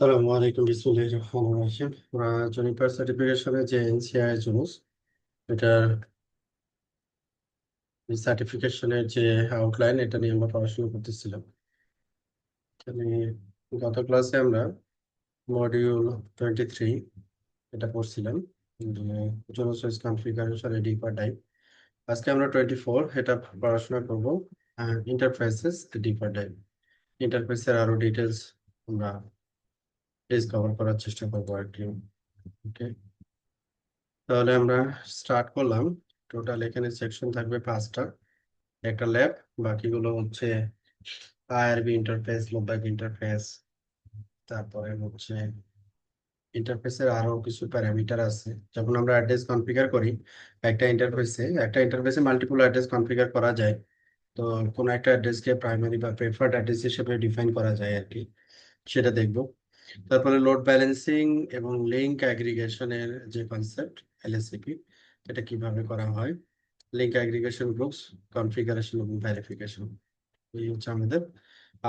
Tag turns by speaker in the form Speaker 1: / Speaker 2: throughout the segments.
Speaker 1: السلام عليكم بسم الله الرحمن الرحيم Juniper সার্টিফিকেশনের যে NCI জুনুস এটার সার্টিফিকেশনের যে আউটলাইন এটা নিয়ে আমরা পড়াশোনা করতেছিলাম। এখানে গত ক্লাসে আমরা মডিউল 23 এটা পড়ছিলাম, জুনুস ওয়েস কনফিগারেশন ডিপার টাইপ। আজকে আমরা 24 এটা পড়াশোনা করব, ইন্টারফেসেস ডিপার টাইপ। ইন্টারফেসের আরো ডিটেলস আমরা ডিসকভার করার চেষ্টা করবো আর কি। ওকে, তাহলে আমরা স্টার্ট করলাম। টোটাল এখানে সেকশন থাকবে 5টা, একটা ল্যাব, বাকিগুলো হচ্ছে আইআরবি ইন্টারফেস, লোকবাক ইন্টারফেস, তারপরে হচ্ছে ইন্টারফেসের আরো কিছু প্যারামিটার আছে। যখন আমরা অ্যাড্রেস কনফিগার করি একটা ইন্টারফেসে মাল্টিপল অ্যাড্রেস কনফিগার করা যায়। তো কোনো একটা অ্যাড্রেসকে প্রাইমারি বা প্রেফার্ড অ্যাড্রেস হিসেবে ডিফাইন করা যায় আর কি, সেটা দেখবো। তারপরে লোড ব্যালেন্সিং এবং লিঙ্ক অ্যাগ্রিগেশনের যে কনসেপ্ট, এলএসিপি, এটা কিভাবে করা হয়, লিঙ্ক অ্যাগ্রিগেশন, গ্রুপস কনফিগারেশন এবং ভেরিফিকেশন, এই হচ্ছে আমাদের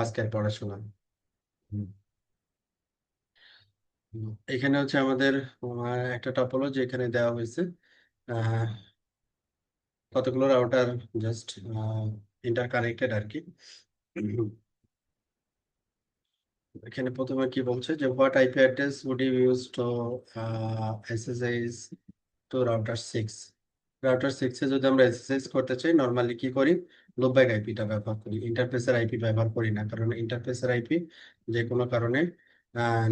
Speaker 1: আজকের পড়াশোনা। হুম। এখানে হচ্ছে আমাদের একটা টপোলজি এখানে দেওয়া হয়েছে, আহ, কতগুলো রাউটার জাস্ট ইন্টারকানেক্টেড আর কি। এখানে প্রথমে কি বলছে যে what IP address would you use to SSH to router 6। Router 6 এ যদি আমরা এসএসএইচ করতে চাই নর্মালি কি করি, লোকব্যাক আইপিটা ব্যবহার করি, ইন্টারফেসের আইপি ব্যবহার করি না। কারণ ইন্টারফেসের আইপি যে কোনো কারণে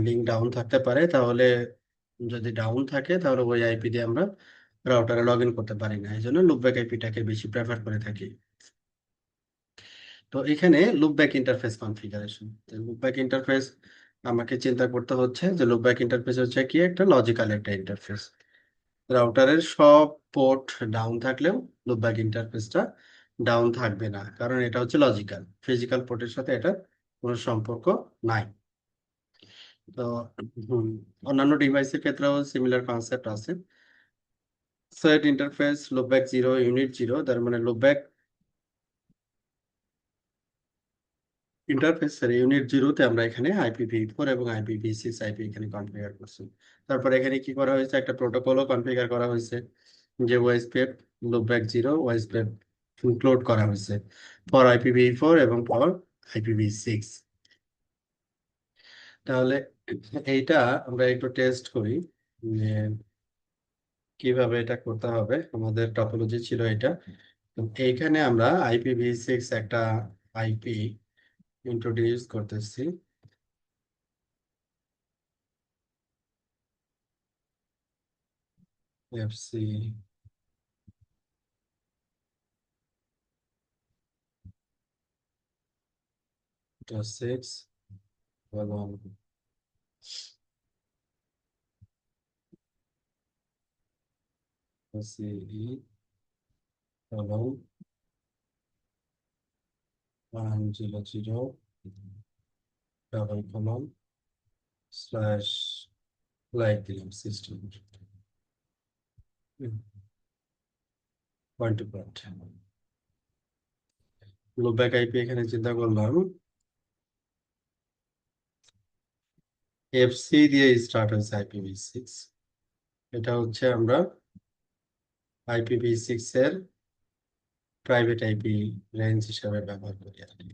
Speaker 1: লিঙ্ক ডাউন থাকতে পারে, তাহলে যদি ডাউন থাকে তাহলে ওই আইপি দিয়ে আমরা রাউটারে লগ ইন করতে পারি না, এই জন্য লুপব্যাক আইপিটাকে বেশি প্রেফার করে থাকি। তো এখানে loopback interface configuration, loopback interface আমাকে চিন্তা করতে হচ্ছে যে লুপব্যাক ইন্টারফেস হচ্ছে কি, একটা লজিক্যাল একটা ইন্টারফেস। রাউটারের সব পোর্ট ডাউন থাকলেও লুপব্যাক ইন্টারফেসটা ডাউন থাকবে না, কারণ এটা হচ্ছে লজিক্যাল, ফিজিক্যাল পোর্টের সাথে এটা কোনো সম্পর্ক নাই। তো হুম, অন্যান্য ডিভাইসের ক্ষেত্রেও সিমিলার কনসেপ্ট আছে। সেট ইন্টারফেস লুপব্যাক 0 ইউনিট 0, তার মানে লুপব্যাক ইন্টারফেসের ইউনিট 0-তে আমরা এখানে IPv4 এবং IPv6 আইপি এখানে কনফিগার করছি। তারপর এখানে কি করা হয়েছে, একটা প্রোটোকলও কনফিগার করা হয়েছে, যে ওএসপিএফ লুপব্যাক 0 ওএসপিএফ ইনক্লুড করা হয়েছে ফর IPv4 এবং ফর IPv6। তাহলে এইটা আমরা একটু টেস্ট করি যে কিভাবে এটা করতে হবে। আমাদের টপোলজি ছিল এটা, তো এইখানে আমরা IPv6 একটা আইপি ইন্ট্রোডিউস করতেছি। এফসি 6 এবং সিই এবং 100 // লাইক দিলাম system point to point. Loopback IP এখানে চিন্তা করলাম এফসি দিয়ে স্টার্ট হয়েছে IPv6, এটা হচ্ছে আমরা IPv6 এর প্রাইভেট আইপি রেঞ্জ হিসাবে ব্যবহার করি আর কি।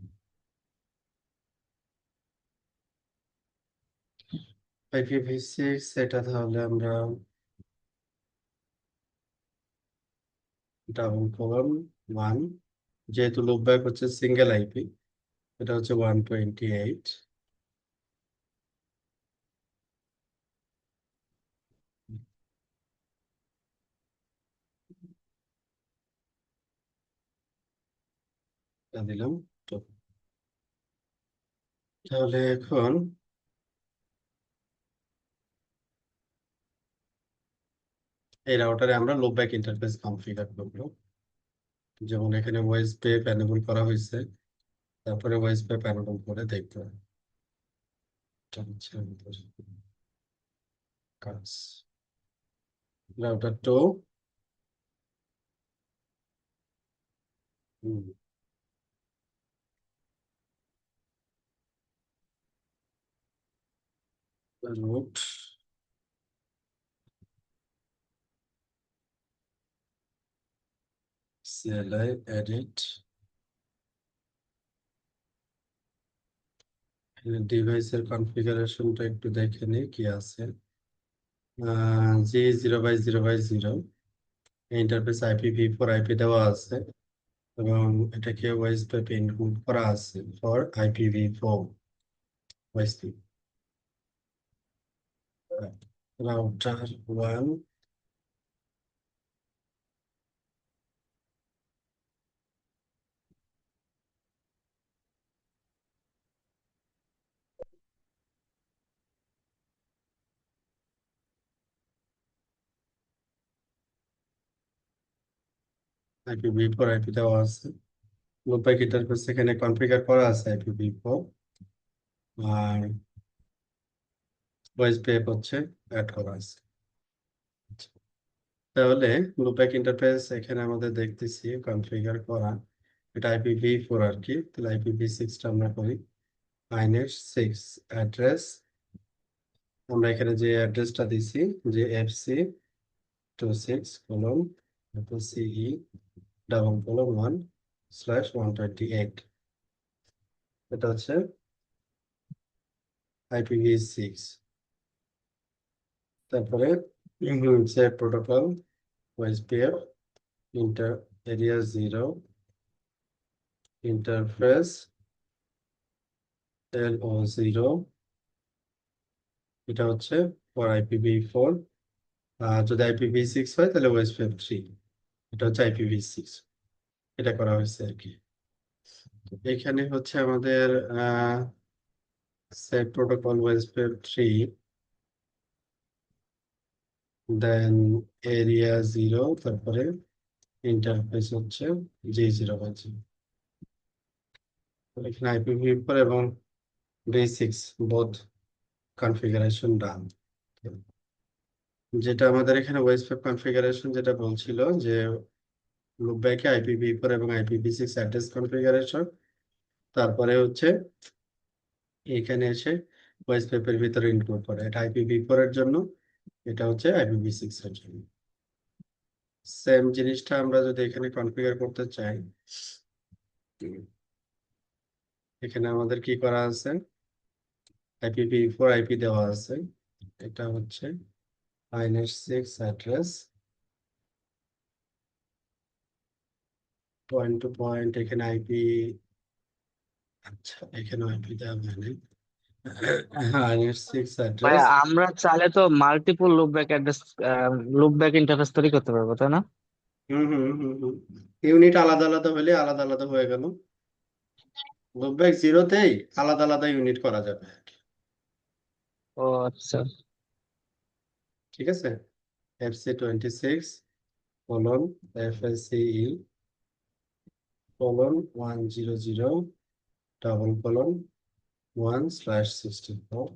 Speaker 1: IPv6 এটা তাহলে আমরা //1, যেহেতু লুপব্যাক হচ্ছে সিঙ্গেল আইপি, এটা হচ্ছে 128। দিলাম। তো তাহলে এখন এই রাউটারে আমরা লুপব্যাক ইন্টারফেস কনফিগার করবো। যেমন এখানে ওয়েস পেপ এনেবল করা হয়েছে, তারপরে ওয়েস পেপ এনেবল করে দেখবো এটা হচ্ছে আমাদের কাজ। রাউটার 2, root CLI edit ডিভাইসের কনফিগারেশনটা একটু দেখে নিই কি আছে। G0/0/0 ইন্টারফেস IPv4 আইপি দেওয়া আছে এবং এটাকে ওএসপিএফ ইনক্লুড করা আছে for IPv4 OSP router 1 IPv4 IP দেওয়া আছে। লুপব্যাক ইন্টারফেস এখানে কনফিগার করা আছে IPv4 আর ওএসপিএফ হচ্ছে অ্যাড করা আছে। তাহলে লুপব্যাক ইন্টারফেস এখানে আমাদের দেখতেছি কনফিগার করা, এটা IPv4 আর কি। তাহলে IPv6টা আমরা করি -6 অ্যাড্রেস। আমরা এখানে যে অ্যাড্রেসটা দিছি যে FC26 CE:1/128 এটা হচ্ছে IPv6। তারপরে save protocol OSPF inter area 0 interface LO0 এটা হচ্ছে ফর IPv4। যদি IPv6 হয় তাহলে ওএসপিএফ 3 এটা হচ্ছে IPv6। এটা করা হয়েছে আর কি। এখানে হচ্ছে আমাদের সেভ প্রোটোকল ওএসপিএফ 3 দেন এরিয়া 0 তারপরে ইন্টারফেস হচ্ছে G0/0। এখানে IPv4 এবং v6 বোথ কনফিগারেশন ডান। যেটা আমাদের এখানে ওএসপিএফ কনফিগারেশন যেটা বলছিল যে লুপব্যাকে IPv4 এবং IPv6 অ্যাড্রেস কনফিগারেশন, তারপরে হচ্ছে এখানে এসে ওএসপিএফ এর ভিতরে ইনক্লুড করে, এটা IPv4 এর জন্য, এটা হচ্ছে IPv6 এর জন্য। সেম জিনিসটা আমরা যদি এখানে কনফিগার করতে চাই, এখানে আমাদের কি করা আছে, IPv4 আইপি দেওয়া আছে, এটা হচ্ছে -6 অ্যাড্রেস পয়েন্ট টু পয়েন্ট। এখানে আইপি, আচ্ছা এখানে আইপি দেওয়া হয়নি। -6
Speaker 2: ভাই
Speaker 1: অ্যাড্রেস।
Speaker 2: আমরা চাইলে তো multiple loopback address loopback interface তৈরি করতে পারবো, তাই না?
Speaker 1: হুম হুম হুম হুম ইউনিট আলাদা আলাদা হলে আলাদা আলাদা হয়ে গেল। লুপব্যাক জিরোতেই আলাদা আলাদা ইউনিট করা যাবে আর কি।
Speaker 2: ও আচ্ছা।
Speaker 1: ঠিক আছে, FC26:100:1/1/64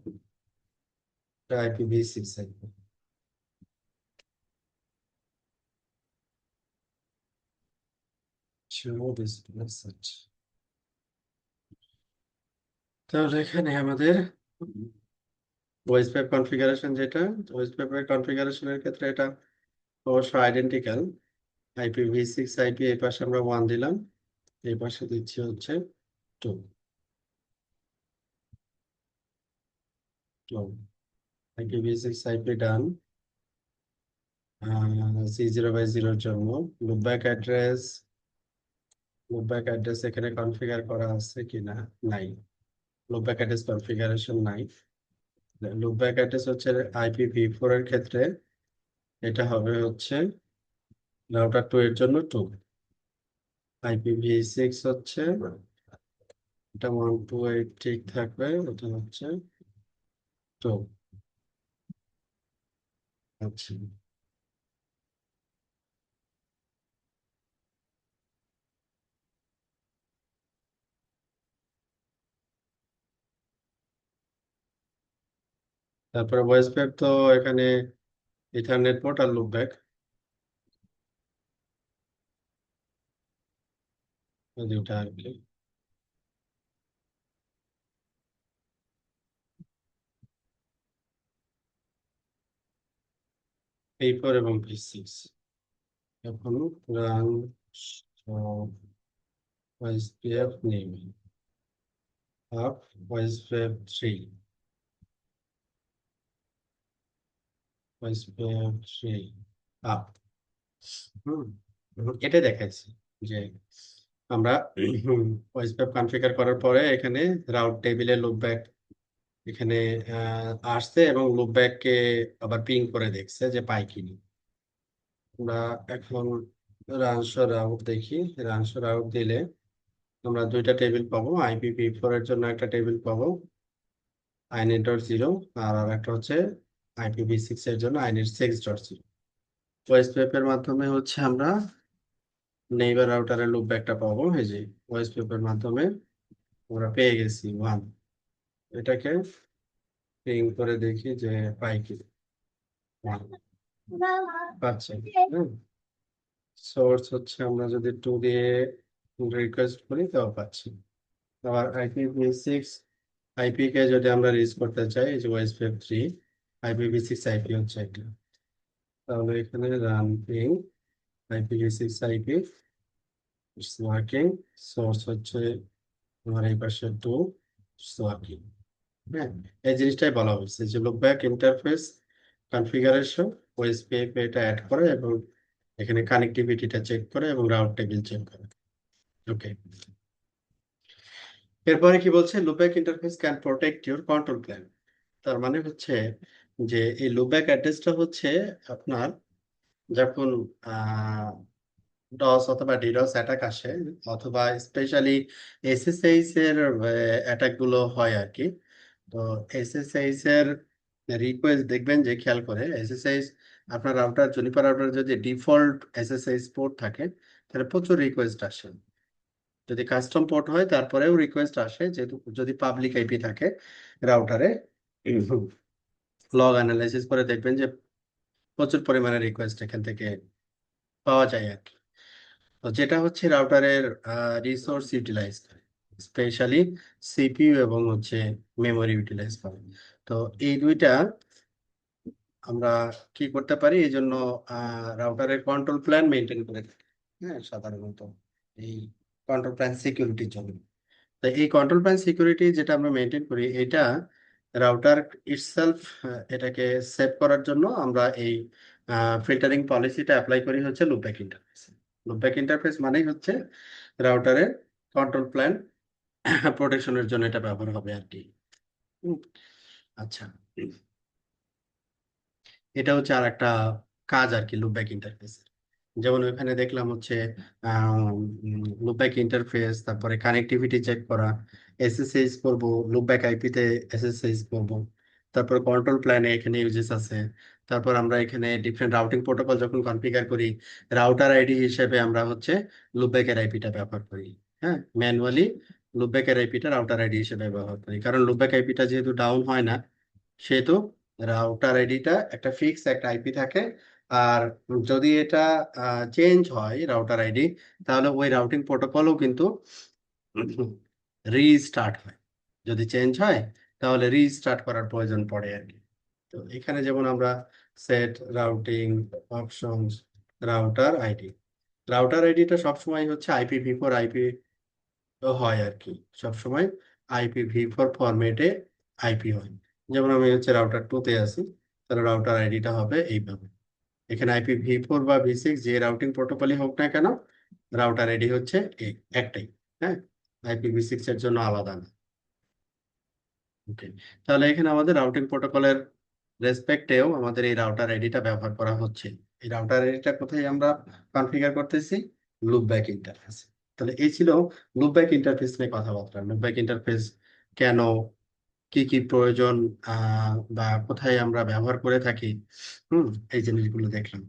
Speaker 1: IPv6 show this message। তাহলে এখানে আমাদের ওয়েসপ্যাপ কনফিগারেশন যেটা, ওয়েসপ্যাপের কনফিগারেশনের ক্ষেত্রে এটা অবশ্য আইডেন্টিক্যাল। IPv6 আইপি এই পাশে আমরা 1 দিলাম, এই পাশে দিচ্ছি হচ্ছে 2। IPv6 আইপি ডান। C0/0 জন্য লুপব্যাক অ্যাড্রেস, লুপব্যাক অ্যাড্রেস এখানে কনফিগার করা আছে কিনা, নাই। লুপব্যাক অ্যাড্রেস কনফিগারেশন নাই। লুপব্যাক অ্যাড্রেস হচ্ছে IPv4 এর ক্ষেত্রে এটা হবে হচ্ছে রাউটার 2 এর জন্য 2। IPv6 হচ্ছে এটা 128 ঠিক থাকবে, এটা হচ্ছে 2। আচ্ছা, তারপরে ভয়েস প্যাক তো এখানে ইথারনেট পোর্ট আর লুপব্যাক দুটা আর কি। P4 এবং P6 এখন রান ওয়াইসপিএফ নেম আপ ওয়াইসপিএফ 3 ওয়াইসপিএফ 3 আপ হুম এটা দেখাচ্ছি যে আমরা ওয়াইসপিএফ কনফিগার করার পরে এখানে রাউট টেবিলে লুপব্যাক এখানে আসছে এবং লুপব্যাককে আবার পিং করে দেখছে যে পাই কিনা। আমরা এখন রানস রাউট দেখি। রানস রাউট দিলে আমরা দুইটা টেবিল পাবো, IPv4 এর জন্য একটা টেবিল পাবো inet.0, আর একটা হচ্ছে IPv6 এর জন্য inet6.0। ওএসপিএফ এর মাধ্যমে হচ্ছে আমরা নেইবার রাউটারের লুপব্যাকটা পাবো। এই যে ওএসপিএফ এর মাধ্যমে আমরা পেয়ে গেছি 1। এটাকে পিং করে দেখি যে পাই কি পাচ্ছে। সোর্স হচ্ছে আমরা যদি 2 দিয়ে রিকোয়েস্ট করি তাও পাচ্ছি। আবার IPv6 আইপি কে যদি আমরা রিচ করতে চাই, এই যে ওএসপিএফ 3 IPv6 আইপি হচ্ছে এটা, তাহলে এখানে run ping IPv6 IP it's working. Source হচ্ছে আমার এই পাশে 2 ইটস ওয়ার্কিং। হ্যাঁ, এই জিনিসটাই বলা হয়েছে যে লুপব্যাক ইন্টারফেস কনফিগারেশন ওএসপিএফ এটা অ্যাড করে এবং এখানে কানেক্টিভিটিটা চেক করে এবং রাউট টেবিল চেক করে। ওকে, এরপরে কি বলছে, loopback interface can protect your control plan. তার মানে হচ্ছে যে এই লুপব্যাক অ্যাড্রেসটা হচ্ছে আপনার যখন ডস অথবা ডিডস অ্যাটাক আসে অথবা স্পেশালি এসএসএইচ এর অ্যাটাক গুলো হয় আর কি। তো এসএসএইচ এর রিকোয়েস্ট দেখবেন যে খেয়াল করে এসএসএইচ আপনার রাউটার জুনিপার রাউটার যদি ডিফল্ট এসএসএইচ পোর্ট থাকে তাহলে প্রচুর রিকোয়েস্ট আসে। যদি কাস্টম পোর্ট হয় তারপরেও রিকোয়েস্ট আসে, যেহেতু যদি পাবলিক আইপি থাকে রাউটারে লগ অ্যানালাইসিস করে দেখবেন যে প্রচুর পরিমাণে রিকোয়েস্ট এখান থেকে পাওয়া যায় আর কি। তো যেটা হচ্ছে রাউটারের রিসোর্স ইউটিলাইজ করে, স্পেশালি সিপিইউ এবং হচ্ছে মেমোরি ইউটিলাইজ করে। তো এই দুইটা আমরা কি করতে পারি, এই জন্য রাউটারের কন্ট্রোল প্ল্যান মেনটেন করে থাকি। হ্যাঁ, সাধারণত এই কন্ট্রোল প্ল্যান সিকিউরিটির জন্য। তো এই কন্ট্রোল প্ল্যান সিকিউরিটি যেটা আমরা মেনটেন করি, এটা রাউটার ইটসেলফ এটাকে সেভ করার জন্য আমরা এই ফিল্টারিং পলিসিটা অ্যাপ্লাই করি হচ্ছে লুপব্যাক ইন্টারফেস। লুপব্যাক ইন্টারফেস মানেই হচ্ছে রাউটারের কন্ট্রোল প্ল্যান প্রোটেকশনের জন্য এটা ব্যবহার হবে আর কি। হুম, আচ্ছা, এটা হচ্ছে আর একটা কাজ আর কি লুপব্যাক ইন্টারফেস। যেমন ওখানে দেখলাম হচ্ছে লুপব্যাক ইন্টারফেস, তারপরে কানেক্টিভিটি চেক করা, এসএসএইচ করব, লুপব্যাক আইপিতে এসএসএইচ করব, তারপর কন্ট্রোল প্ল্যানে এখানে ইউজেস আছে। তারপর আমরা এখানে ডিফারেন্ট রাউটিং প্রোটোকল যখন কনফিগার করি, রাউটার আইডি হিসেবে আমরা হচ্ছে লুপব্যাকের আইপিটা ব্যবহার করি। হ্যাঁ, ম্যানুয়ালি লুপব্যাকের আইপিটা রাউটার আইডি হিসেবে ব্যবহার করি, কারণ লুপব্যাক আইপিটা যেহেতু ডাউন হয় না সেহেতু রাউটার আইডিটা একটা ফিক্স একটা আইপি থাকে। আর যদি এটা চেঞ্জ হয় রাউটার আইডি, তাহলে ওই রাউটিং প্রোটোকলও কিন্তু রিস্টার্ট হয়। যদি চেঞ্জ হয় তাহলে রিস্টার্ট করার প্রয়োজন পড়ে আর কি। তো এখানে যেমন আমরা set routing options router ID, router আইডিটা সবসময় হচ্ছে IPv4 আইপি হয় আর কি। সবসময় IPv4 ফরম্যাটে আইপি হয়। যেমন আমি হচ্ছে রাউটার 2 তে আছি, তাহলে রাউটার আইডিটা হবে এইভাবে। এখানে IPv4 বা V6 যে রাউটিং প্রোটোকলই হোক না কেন, রাউটার আইডি হচ্ছে একটাই। হ্যাঁ, IPv6 এর জন্য আলাদা না। ওকে, তাহলে এখানে আমাদের রাউটিং প্রোটোকলের রেসপেক্টেও আমাদের এই রাউটার আইডিটা ব্যবহার করা হচ্ছে। এই রাউটার আইডিটা কোথায় আমরা কনফিগার করতেছি, লুপব্যাক ইন্টারফেস। তাহলে এই ছিল লুপব্যাক ইন্টারফেস নিয়ে কথাবার্তা। লুপব্যাক ইন্টারফেস কেন, কি কি প্রয়োজন, বা কোথায় আমরা ব্যবহার করে থাকি, এই জিনিসগুলো দেখলাম।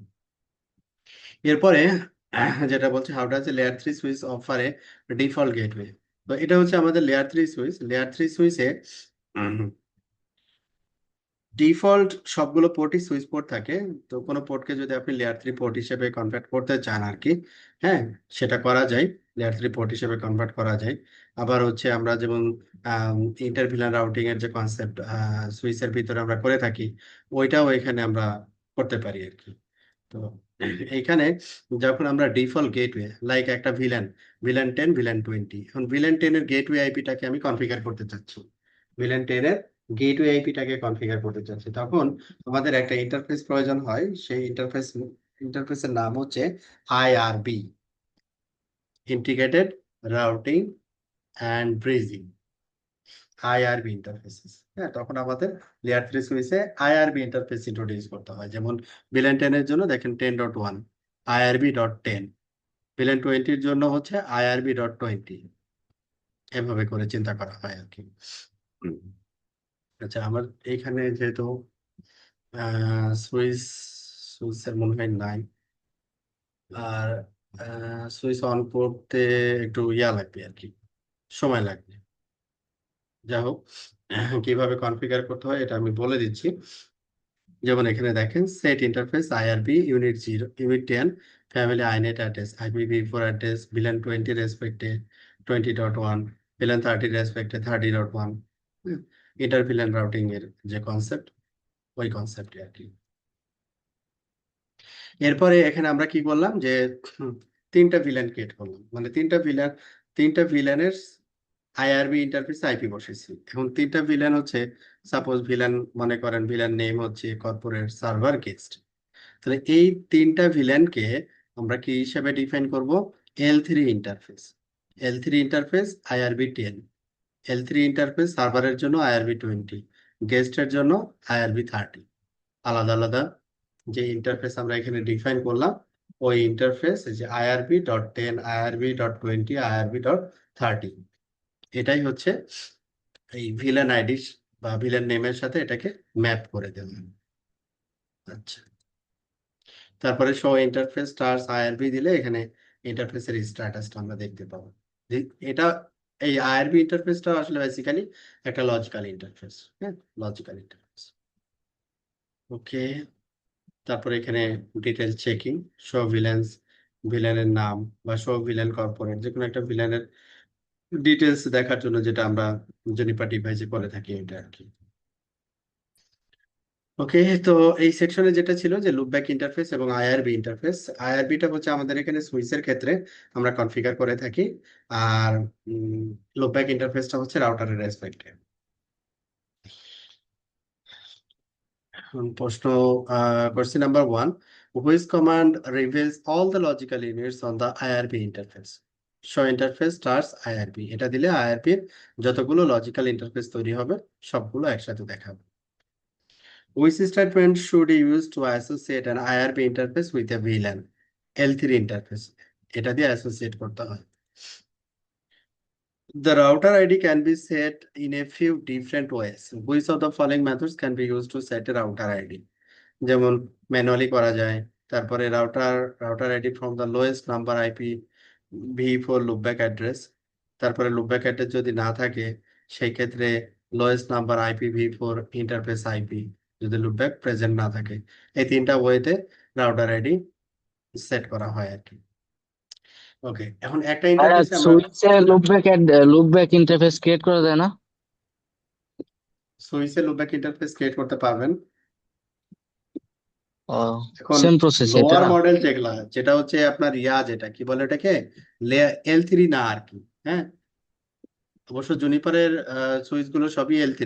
Speaker 1: এরপরে যেটা বলছে, how does layer 3 switch offer A default gateway. তো এটা হচ্ছে আমাদের লেয়ার 3 সুইচ। লেয়ার 3 সুইচে ডিফল্ট সবগুলো পোর্টই সুইচ পোর্ট থাকে। তো কোনো পোর্টকে যদি আপনি লেয়ার 3 পোর্ট হিসেবে কনভার্ট করতে চান আর কি, হ্যাঁ, সেটা করা যায়, লেয়ার 3 পোর্ট হিসেবে কনভার্ট করা যায়। আবার হচ্ছে আমরা যেমন ইন্টার ভিলান রাউটিং এর যে কনসেপ্ট সুইচের ভিতরে আমরা করে থাকি, ওইটাও এখানে আমরা করতে পারি আর কি। তো এইখানে যখন আমরা ডিফল্ট গেটওয়ে লাইক একটা ভিলেন 10 ভিলেন 20, এখন ভিলেন 10 এর গেটওয়ে আইপিটাকে আমি কনফিগার করতে চাচ্ছি, ভিলেন 10 এর গেটওয়ে আইপিটাকে কনফিগার করতে চাচ্ছি, তখন আমাদের একটা ইন্টারফেস প্রয়োজন হয়। সেই ইন্টারফেসের নাম হচ্ছে IRB, integrated routing and bridging, IRB interfaces. হ্যাঁ, তখন আমাদের লেয়ার 3 সুইচে আইআরবি ইন্টারফেস ইন্ট্রোডিউস করতে হয়। যেমন ভিলেন 10 এর জন্য দেখেন 10.1 IRB.10, ভিলেন 20 জন্য হচ্ছে IRB.20, এভাবে করে চিন্তা করা হয় আর কি। হুম। আচ্ছা, আমার এইখানে যেহেতু সুইচ সুইচের মনে হয় নাই, আর সুইচ অন করতে একটু লাগবে আর কি, সময় লাগবে। যাই হোক, কিভাবে কনফিগার করতে হয় এটা আমি বলে দিচ্ছি। যেমন এখানে দেখেন set interface IRB unit 0 unit 10 family inet address IPv4 address VLAN 20 রেসপেক্টে 20.1, ভিলেন 30 রেসপেক্টে 30.1। ইন্টার ভিলেন রাউটিং এর যে কনসেপ্ট, ওই কনসেপ্টে আর কি। এরপরে এখানে আমরা কি বললাম যে তিনটা ভিলেন ক্রিয়েট করলাম, মানে তিনটা ভিলেনের আইআরবি ইন্টারফেস আইপি বসেছি। এখন তিনটা ভিলেন হচ্ছে, সাপোজ ভিলেন মনে করেন ভিলেন নেম হচ্ছে কর্পোরেট সার্ভার গেস্ট, তাহলে এই তিনটা ভিলেনকে আমরা কি হিসেবে ডিফাইন করব? L3 interface, L3 interface IRB10, L3 interface সার্ভারের জন্য IRB20, গেস্টের জন্য IRB30। আলাদা আলাদা যে ইন্টারফেস আমরা এখানে ডিফাইন করলাম, ওই ইন্টারফেস যে IRB.10, IRB.20, IRB.30, এটাই হচ্ছে এই ভিলেন আইডি বা ভিলেন নেমের সাথে এটাকে ম্যাপ করে দিলাম। আচ্ছা, তারপরে শো ইন্টারফেস স্টার্স আইআরবি দিলে এখানে ইন্টারফেসের স্ট্যাটাসটা আমরা দেখতে পাবো। এটা এই আইআরবি ইন্টারফেসটা আসলে বেসিক্যালি একটা লজিক্যাল ইন্টারফেস। হ্যাঁ, লজিক্যাল ইন্টারফেস। ওকে, তারপরে এখানে ডিটেল চেকিং, শো ভিলেন্স, ভিলেনের নাম বা শো ভিলেন কর্পোরেট, যে কোনো একটা ভিলেনের ডিটেলস দেখার জন্য যেটা আমরা জেনিপার ডিভাইসে করে থাকি, এটা আর কি। ওকে, তো এই সেকশনে যেটা ছিল যে লুপব্যাক ইন্টারফেস এবং আইআরবি ইন্টারফেস, আইআরবিটা হচ্ছে আমাদের এখানে সুইচের ক্ষেত্রে আমরা কনফিগার করে থাকি, আর লুপব্যাক ইন্টারফেসটা হচ্ছে রাউটারের রেসপেক্টে। প্রশ্ন, question number 1, which command reveals all the logical units on the IRB interface? Show interface stars IRB, এটা দিলে আইআরবির যতগুলো লজিক্যাল ইন্টারফেস তৈরি হবে সবগুলো একসাথে দেখাবে। Which statement should you use to associate an IRB interface with a VLAN? L3 interface, এটা দিয়ে অ্যাসোসিয়েট করতে হয়। The router ID can be set in a few different ways. Which of the following methods can be used to set a router ID? যেমন manually করা যায়, তারপরে router ID from the lowest number IPv4 loopback address, তারপরে loopback address যদি না থাকে সেই ক্ষেত্রে lowest number IPv4 interface IP, যদি লুপব্যাক প্রেজেন্ট না থাকে। এই তিনটা ওয়েতে রাউটার আইডি সেট করা হয় আর কি। ওকে, এখন একটা ইন্টারফেসে আমরা
Speaker 2: সুইচে লুপব্যাক ইন্টারফেস ক্রিয়েট করা যায় না?
Speaker 1: সুইচে লুপব্যাক ইন্টারফেস ক্রিয়েট করতে পারবেন।
Speaker 2: ও,
Speaker 1: এখন
Speaker 2: সেম প্রসেস এটা
Speaker 1: লোয়ার
Speaker 2: না?
Speaker 1: মডেল যেগুলা, যেটা হচ্ছে আপনার যেটা কি বলে এটাকে L3 না আর কি। হ্যাঁ, অবশ্য জুনিপারের সুইচ গুলো সবই L3,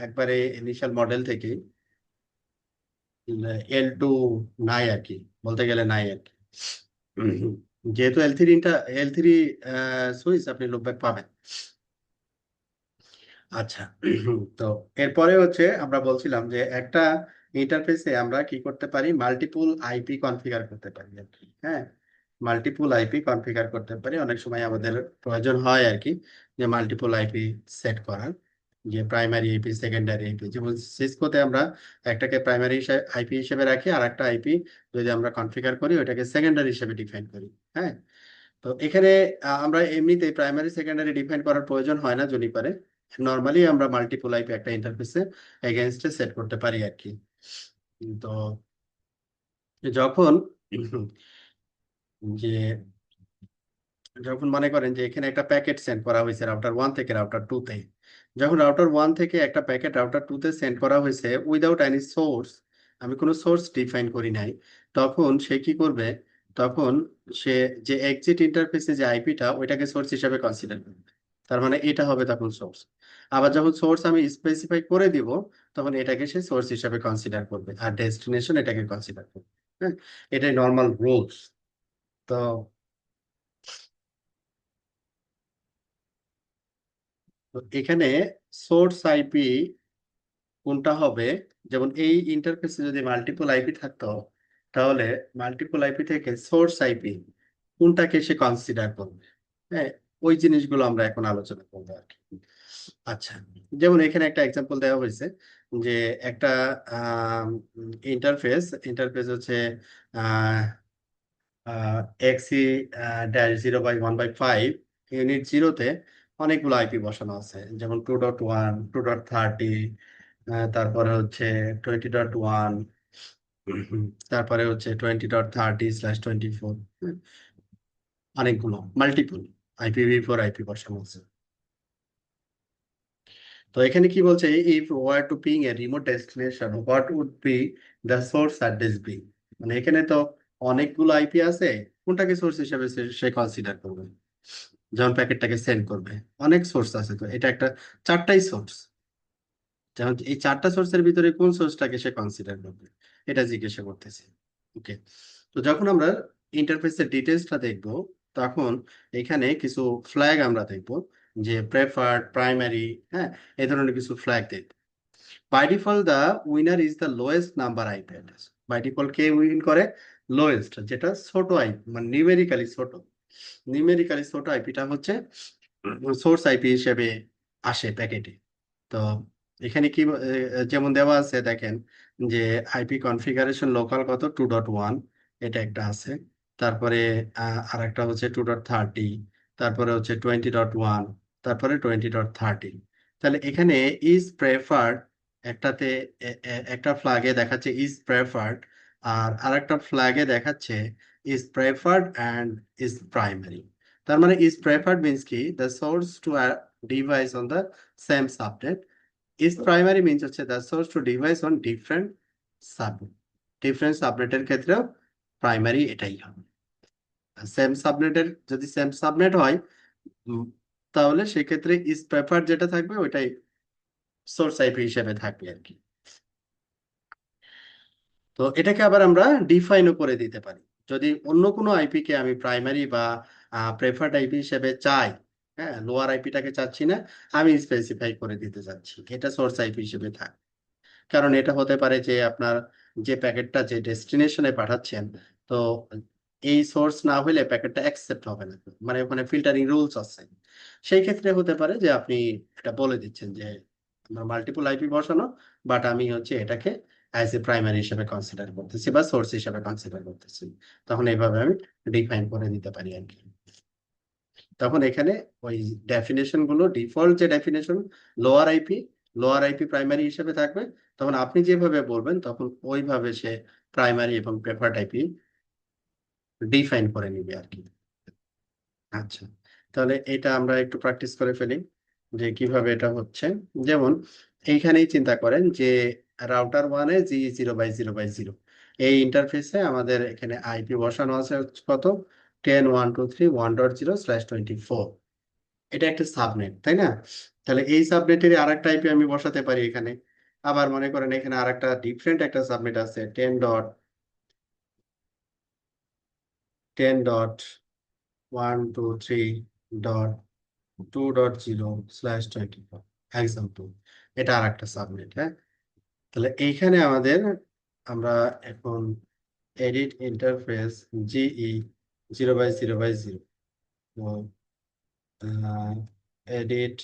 Speaker 1: একবারে ইনিশিয়াল মডেল থেকে L2 নাই আর কি, বলতে গেলে নাই আর কি। যেহেতু L3 সুইচ আপনি লুপব্যাক পাবেন। আচ্ছা, তো এরপরে হচ্ছে আমরা বলছিলাম যে একটা ইন্টারফেসে আমরা কি করতে পারি, মাল্টিপল আইপি কনফিগার করতে পারি আর কি। হ্যাঁ, মাল্টিপল আইপি কনফিগার করতে পারি, অনেক সময় আমাদের প্রয়োজন হয় আর কি, যে মাল্টিপল আইপি সেট করার, যে প্রাইমারি আইপি সেকেন্ডারি আইপি। যেমন সিসকোতে আমরা একটাকে প্রাইমারি আইপি হিসেবে রাখি, আর একটা আইপি যদি আমরা কনফিগার করি ওটাকে সেকেন্ডারি হিসেবে ডিফাইন করি। হ্যাঁ, তো এখানে আমরা এমনিতে প্রাইমারি সেকেন্ডারি ডিফাইন করার প্রয়োজন হয় না জুনিপারে, নর্মালি আমরা মাল্টিপল আইপি একটা ইন্টারফেসে এগেইনস্টে সেট করতে পারি আর কি। তো যখন যে যখন মনে করেন যে এখানে একটা প্যাকেট সেন্ড করা হয়েছে রাউটার 1 থেকে রাউটার 2 তে, যখন রাউটার 1 থেকে একটা প্যাকেট রাউটার 2 তে সেন্ড করা হয়েছে উইদাউট এনি সোর্স, আমি কোনো সোর্স ডিফাইন করি নাই, তখন সে কি করবে, তখন সে যে এক্সিট ইন্টারফেসে যে আইপিটা ওইটাকে সোর্স হিসাবে কনসিডার করবে। তার মানে এটা হবে তখন সোর্স। আবার যখন সোর্স আমি স্পেসিফাই করে দিব, তখন এটাকে সে সোর্স হিসাবে কনসিডার করবে, আর ডেস্টিনেশন এটাকে কনসিডার করবে। হ্যাঁ, এটাই নর্মাল রুলস। তো তো এখানে সোর্স আইপি কোনটা হবে, যেমন এই ইন্টারফেসে যদি মাল্টিপল আইপি থাকতো, তাহলে মাল্টিপল আইপি থেকে সোর্স আইপি কোনটাকে সে কনসিডার করবে। হ্যাঁ, ওই জিনিসগুলো আমরা এখন আলোচনা করবো আর কি। আচ্ছা, যেমন এখানে একটা এক্সাম্পল দেওয়া হয়েছে যে একটা ইন্টারফেস হচ্ছে এক্সি ড্যাশ 0/1/5 ইউনিট জিরোতে অনেকগুলো আইপি বসানো আছে, যেমন 2.1, 2.30, তারপরে হচ্ছে 20.1, তারপরে হচ্ছে 20.30/24, অনেকগুলো মাল্টিপল IPv4 আইপি বসানো আছে। তো এখানে কি বলছে, if were to ping a remote destination what would be the source address be. মানে এখানে তো অনেকগুলো আইপি আছে, কোনটাকে সোর্স হিসেবে সে কনসিডার করবে যখন প্যাকেটটাকে সেন্ড করবে। অনেক সোর্স আছে, তো এটা একটা চারটাই সোর্স, যেমন এই চারটা সোর্সের ভিতরে কোন সোর্সটাকে সে কনসিডার করবে এটা জিজ্ঞাসা করতেছে। ওকে, তো যখন আমরা ইন্টারফেসের ডিটেলসটা দেখব, তখন এখানে কিছু ফ্ল্যাগ আমরা দেখব, যে প্রেফার্ড, প্রাইমারি, হ্যাঁ, এই ধরনের কিছু ফ্ল্যাগ দেখব। By default the winner is the lowest number IP address. By default কে উইন করে, লোয়েস্ট, যেটা ছোট আইপি, মানে নিউমেরিক্যালি ছোট আইপিটা হচ্ছে সোর্স আইপি হিসেবে আসে প্যাকেটে। তো এখানে কি যেমন দেওয়া আছে দেখেন, যে আইপি কনফিগারেশন লোকাল কত 2.1, এটা একটা আছে। তারপরে আর একটা হচ্ছে 2.30, তারপরে হচ্ছে 20.1, তারপরে 20.30। তাহলে এখানে ইজ প্রেফার্ড একটাতে, একটা ফ্ল্যাগে দেখাচ্ছে ইজ প্রেফার্ড, আর আরেকটা ফ্ল্যাগে দেখাচ্ছে is preferred and is primary. তার মানে ইজ প্রেফার্ড মিনস কি, the source to device on the same subnet. Is primary means হচ্ছে the source to device on subnet. Different সাবনেটের ক্ষেত্রেও প্রাইমারি এটাই হবে। যদি সেম সাবনেট হয়, উম, তাহলে সেক্ষেত্রে ইজ প্রেফার্ড যেটা থাকবে ওইটাই সোর্স আইপি হিসেবে থাকবে আর কি। তো এটাকে আবার আমরা ডিফাইনও করে দিতে পারি, যদি অন্য কোনো আইপি কে আমি প্রাইমারি বা প্রেফার্ড আইপি হিসেবে চাই। হ্যাঁ, লোয়ার আইপিটাকে চাচ্ছি না, আমি স্পেসিফাই করে দিতে চাচ্ছি এটা সোর্স আইপি হিসেবে থাক। কারণ এটা হতে পারে যে আপনার যে প্যাকেটটা যে ডেস্টিনেশনে পাঠাচ্ছেন, তো এই সোর্স না হলে প্যাকেটটা অ্যাকসেপ্ট হবে না, মানে ওখানে ফিল্টারিং রুলস আছে। সেই ক্ষেত্রে হতে পারে যে আপনি এটা বলে দিচ্ছেন যে আমার মাল্টিপল আইপি বসানো, বাট আমি হচ্ছে এটাকে অ্যাজ এ প্রাইমারি হিসেবে কনসিডার করতেছি বা সোর্স হিসেবে কনসিডার করতেছি। তখন এইভাবে আমি ডিফাইন করে দিতে পারি আর কি। তখন এখানে ওই ডেফিনেশন গুলো, ডিফল্ট যে ডেফিনেশন লোয়ার আইপি প্রাইমারি হিসেবে থাকবে। তখন আপনি যেভাবে বলবেন তখন ওইভাবে সে প্রাইমারি এবং প্রেফার্ড আইপি ডিফাইন করে নিবে আর কি। আচ্ছা, তাহলে এটা আমরা একটু প্র্যাকটিস করে ফেলি যে কিভাবে এটা হচ্ছে। যেমন এইখানেই চিন্তা করেন যে রাউটার ওয়ানে G0/0/0, এই ইন্টারফেসে আমাদের এখানে আইপি বসানো আছে হচ্ছে কত, 10.123.1.0/24। এটা একটা সাবনেট, তাই না? তাহলে এই সাবনেটের আরেকটা আইপি আমি বসাতে পারি এখানে। আবার মনে করেন এখানে আরেকটা ডিফারেন্ট একটা সাবনেট আছে 10.123.2.0/24 এক্সাম্পল। এটা আর একটা সাবনেট। হ্যাঁ, তাহলে এইখানে আমাদের, আমরা এখন edit interface GE 0/0/0, edit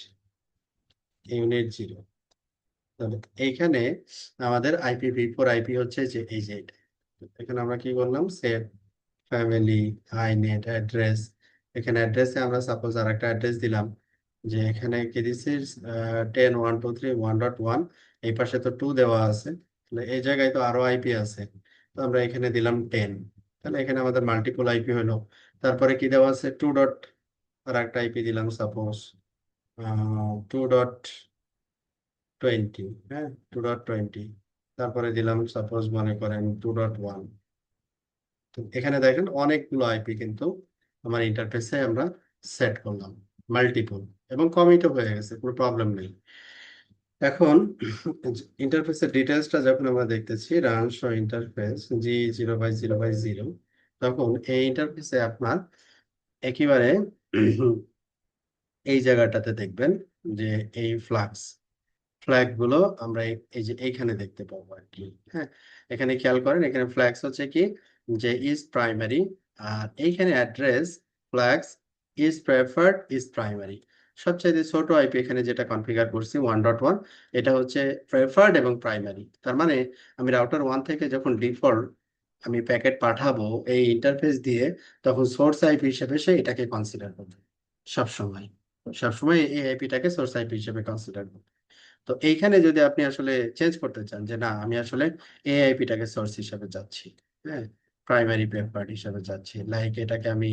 Speaker 1: unit 0। তাহলে এইখানে আমাদের IPv4 আইপি হচ্ছে যে এই যে এটা। এখানে আমরা কি করলাম, সেট ফ্যামিলি আইনেট অ্যাড্রেস। এখানে অ্যাড্রেসে আমরা সাপোজ আর একটা অ্যাড্রেস দিলাম, যে এখানে কি দিচ্ছি 10.123.1.1, এই পাশে তো 2 দেওয়া আছে, তাহলে এই জায়গায় তো আরো আইপি আছে, তো আমরা এখানে দিলাম 10। তাহলে এখানে আমাদের মাল্টিপল আইপি হলো। তারপরে কি দেওয়া আছে 2 ডট, আর একটা আইপি দিলাম সাপোজ 2.20। হ্যাঁ, 2.20। তারপরে দিলাম সাপোজ মনে করেন 2.1। তো এখানে দেখেন অনেকগুলো আইপি কিন্তু আমার ইন্টারফেসে আমরা সেট করলাম, মাল্টিপল, এবং কমিটও হয়ে গেছে, কোনো প্রবলেম নেই। এখন ইন্টারফেসের ডিটেলসটা যখন আমরা দেখতেছি, রান শো ইন্টারফেস G0/0/0, তখন এই ইন্টারফেসে আপনার একেবারে এই জায়গাটাতে দেখবেন যে এই ফ্ল্যাগ গুলো আমরা এই যে এইখানে দেখতে পাবো আর কি। হ্যাঁ, এখানে খেয়াল করেন, এখানে ফ্ল্যাগস হচ্ছে কি যে ইজ প্রাইমারি, আর এইখানে address flags is preferred is primary. সবচেয়ে ছোট আইপি এখানে যেটা কনফিগার করছি 1.1, এটা হচ্ছে প্রেফার্ড এবং প্রাইমারি। তার মানে আমি রাউটার 1 থেকে যখন ডিফল্ট আমি প্যাকেট পাঠাবো এই ইন্টারফেস দিয়ে, তখন সোর্স আইপি হিসেবে সে এটাকে কনসিডার করবে সবসময়। সবসময় এই আইপিটাকে সোর্স আইপি হিসেবে কনসিডার করবে। তো এইখানে যদি আপনি আসলে চেঞ্জ করতে চান যে না আমি আসলে এআইপিটাকে সোর্স হিসাবে যাচ্ছি, হ্যাঁ, প্রাইমারি প্রেফার্ড হিসাবে যাচ্ছি, লাইক এটাকে আমি